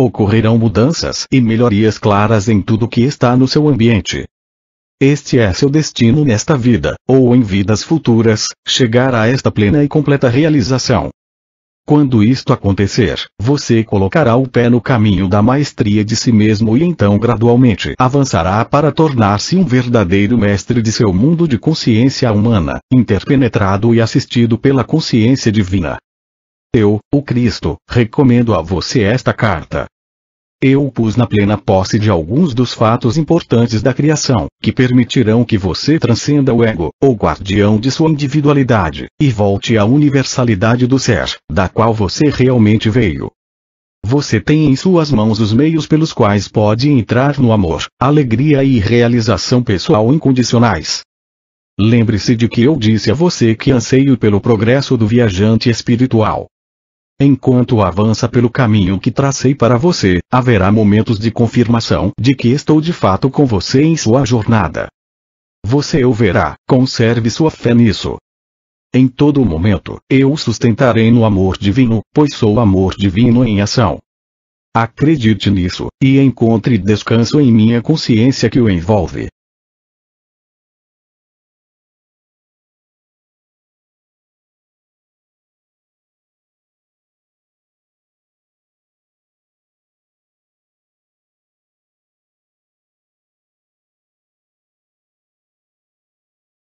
[SPEAKER 1] Ocorrerão mudanças e melhorias claras em tudo que está no seu ambiente. Este é seu destino nesta vida, ou em vidas futuras, chegar a esta plena e completa realização. Quando isto acontecer, você colocará o pé no caminho da maestria de si mesmo e então gradualmente avançará para tornar-se um verdadeiro mestre de seu mundo de consciência humana, interpenetrado e assistido pela consciência divina. Eu, o Cristo, recomendo a você esta carta. Eu o pus na plena posse de alguns dos fatos importantes da criação, que permitirão que você transcenda o ego, o guardião de sua individualidade, e volte à universalidade do ser, da qual você realmente veio. Você tem em suas mãos os meios pelos quais pode entrar no amor, alegria e realização pessoal incondicionais. Lembre-se de que eu disse a você que anseio pelo progresso do viajante espiritual. Enquanto avança pelo caminho que tracei para você, haverá momentos de confirmação de que estou de fato com você em sua jornada. Você o verá, conserve sua fé nisso. Em todo momento, eu o sustentarei no amor divino, pois sou amor divino em ação. Acredite nisso, e encontre descanso em minha consciência que o envolve.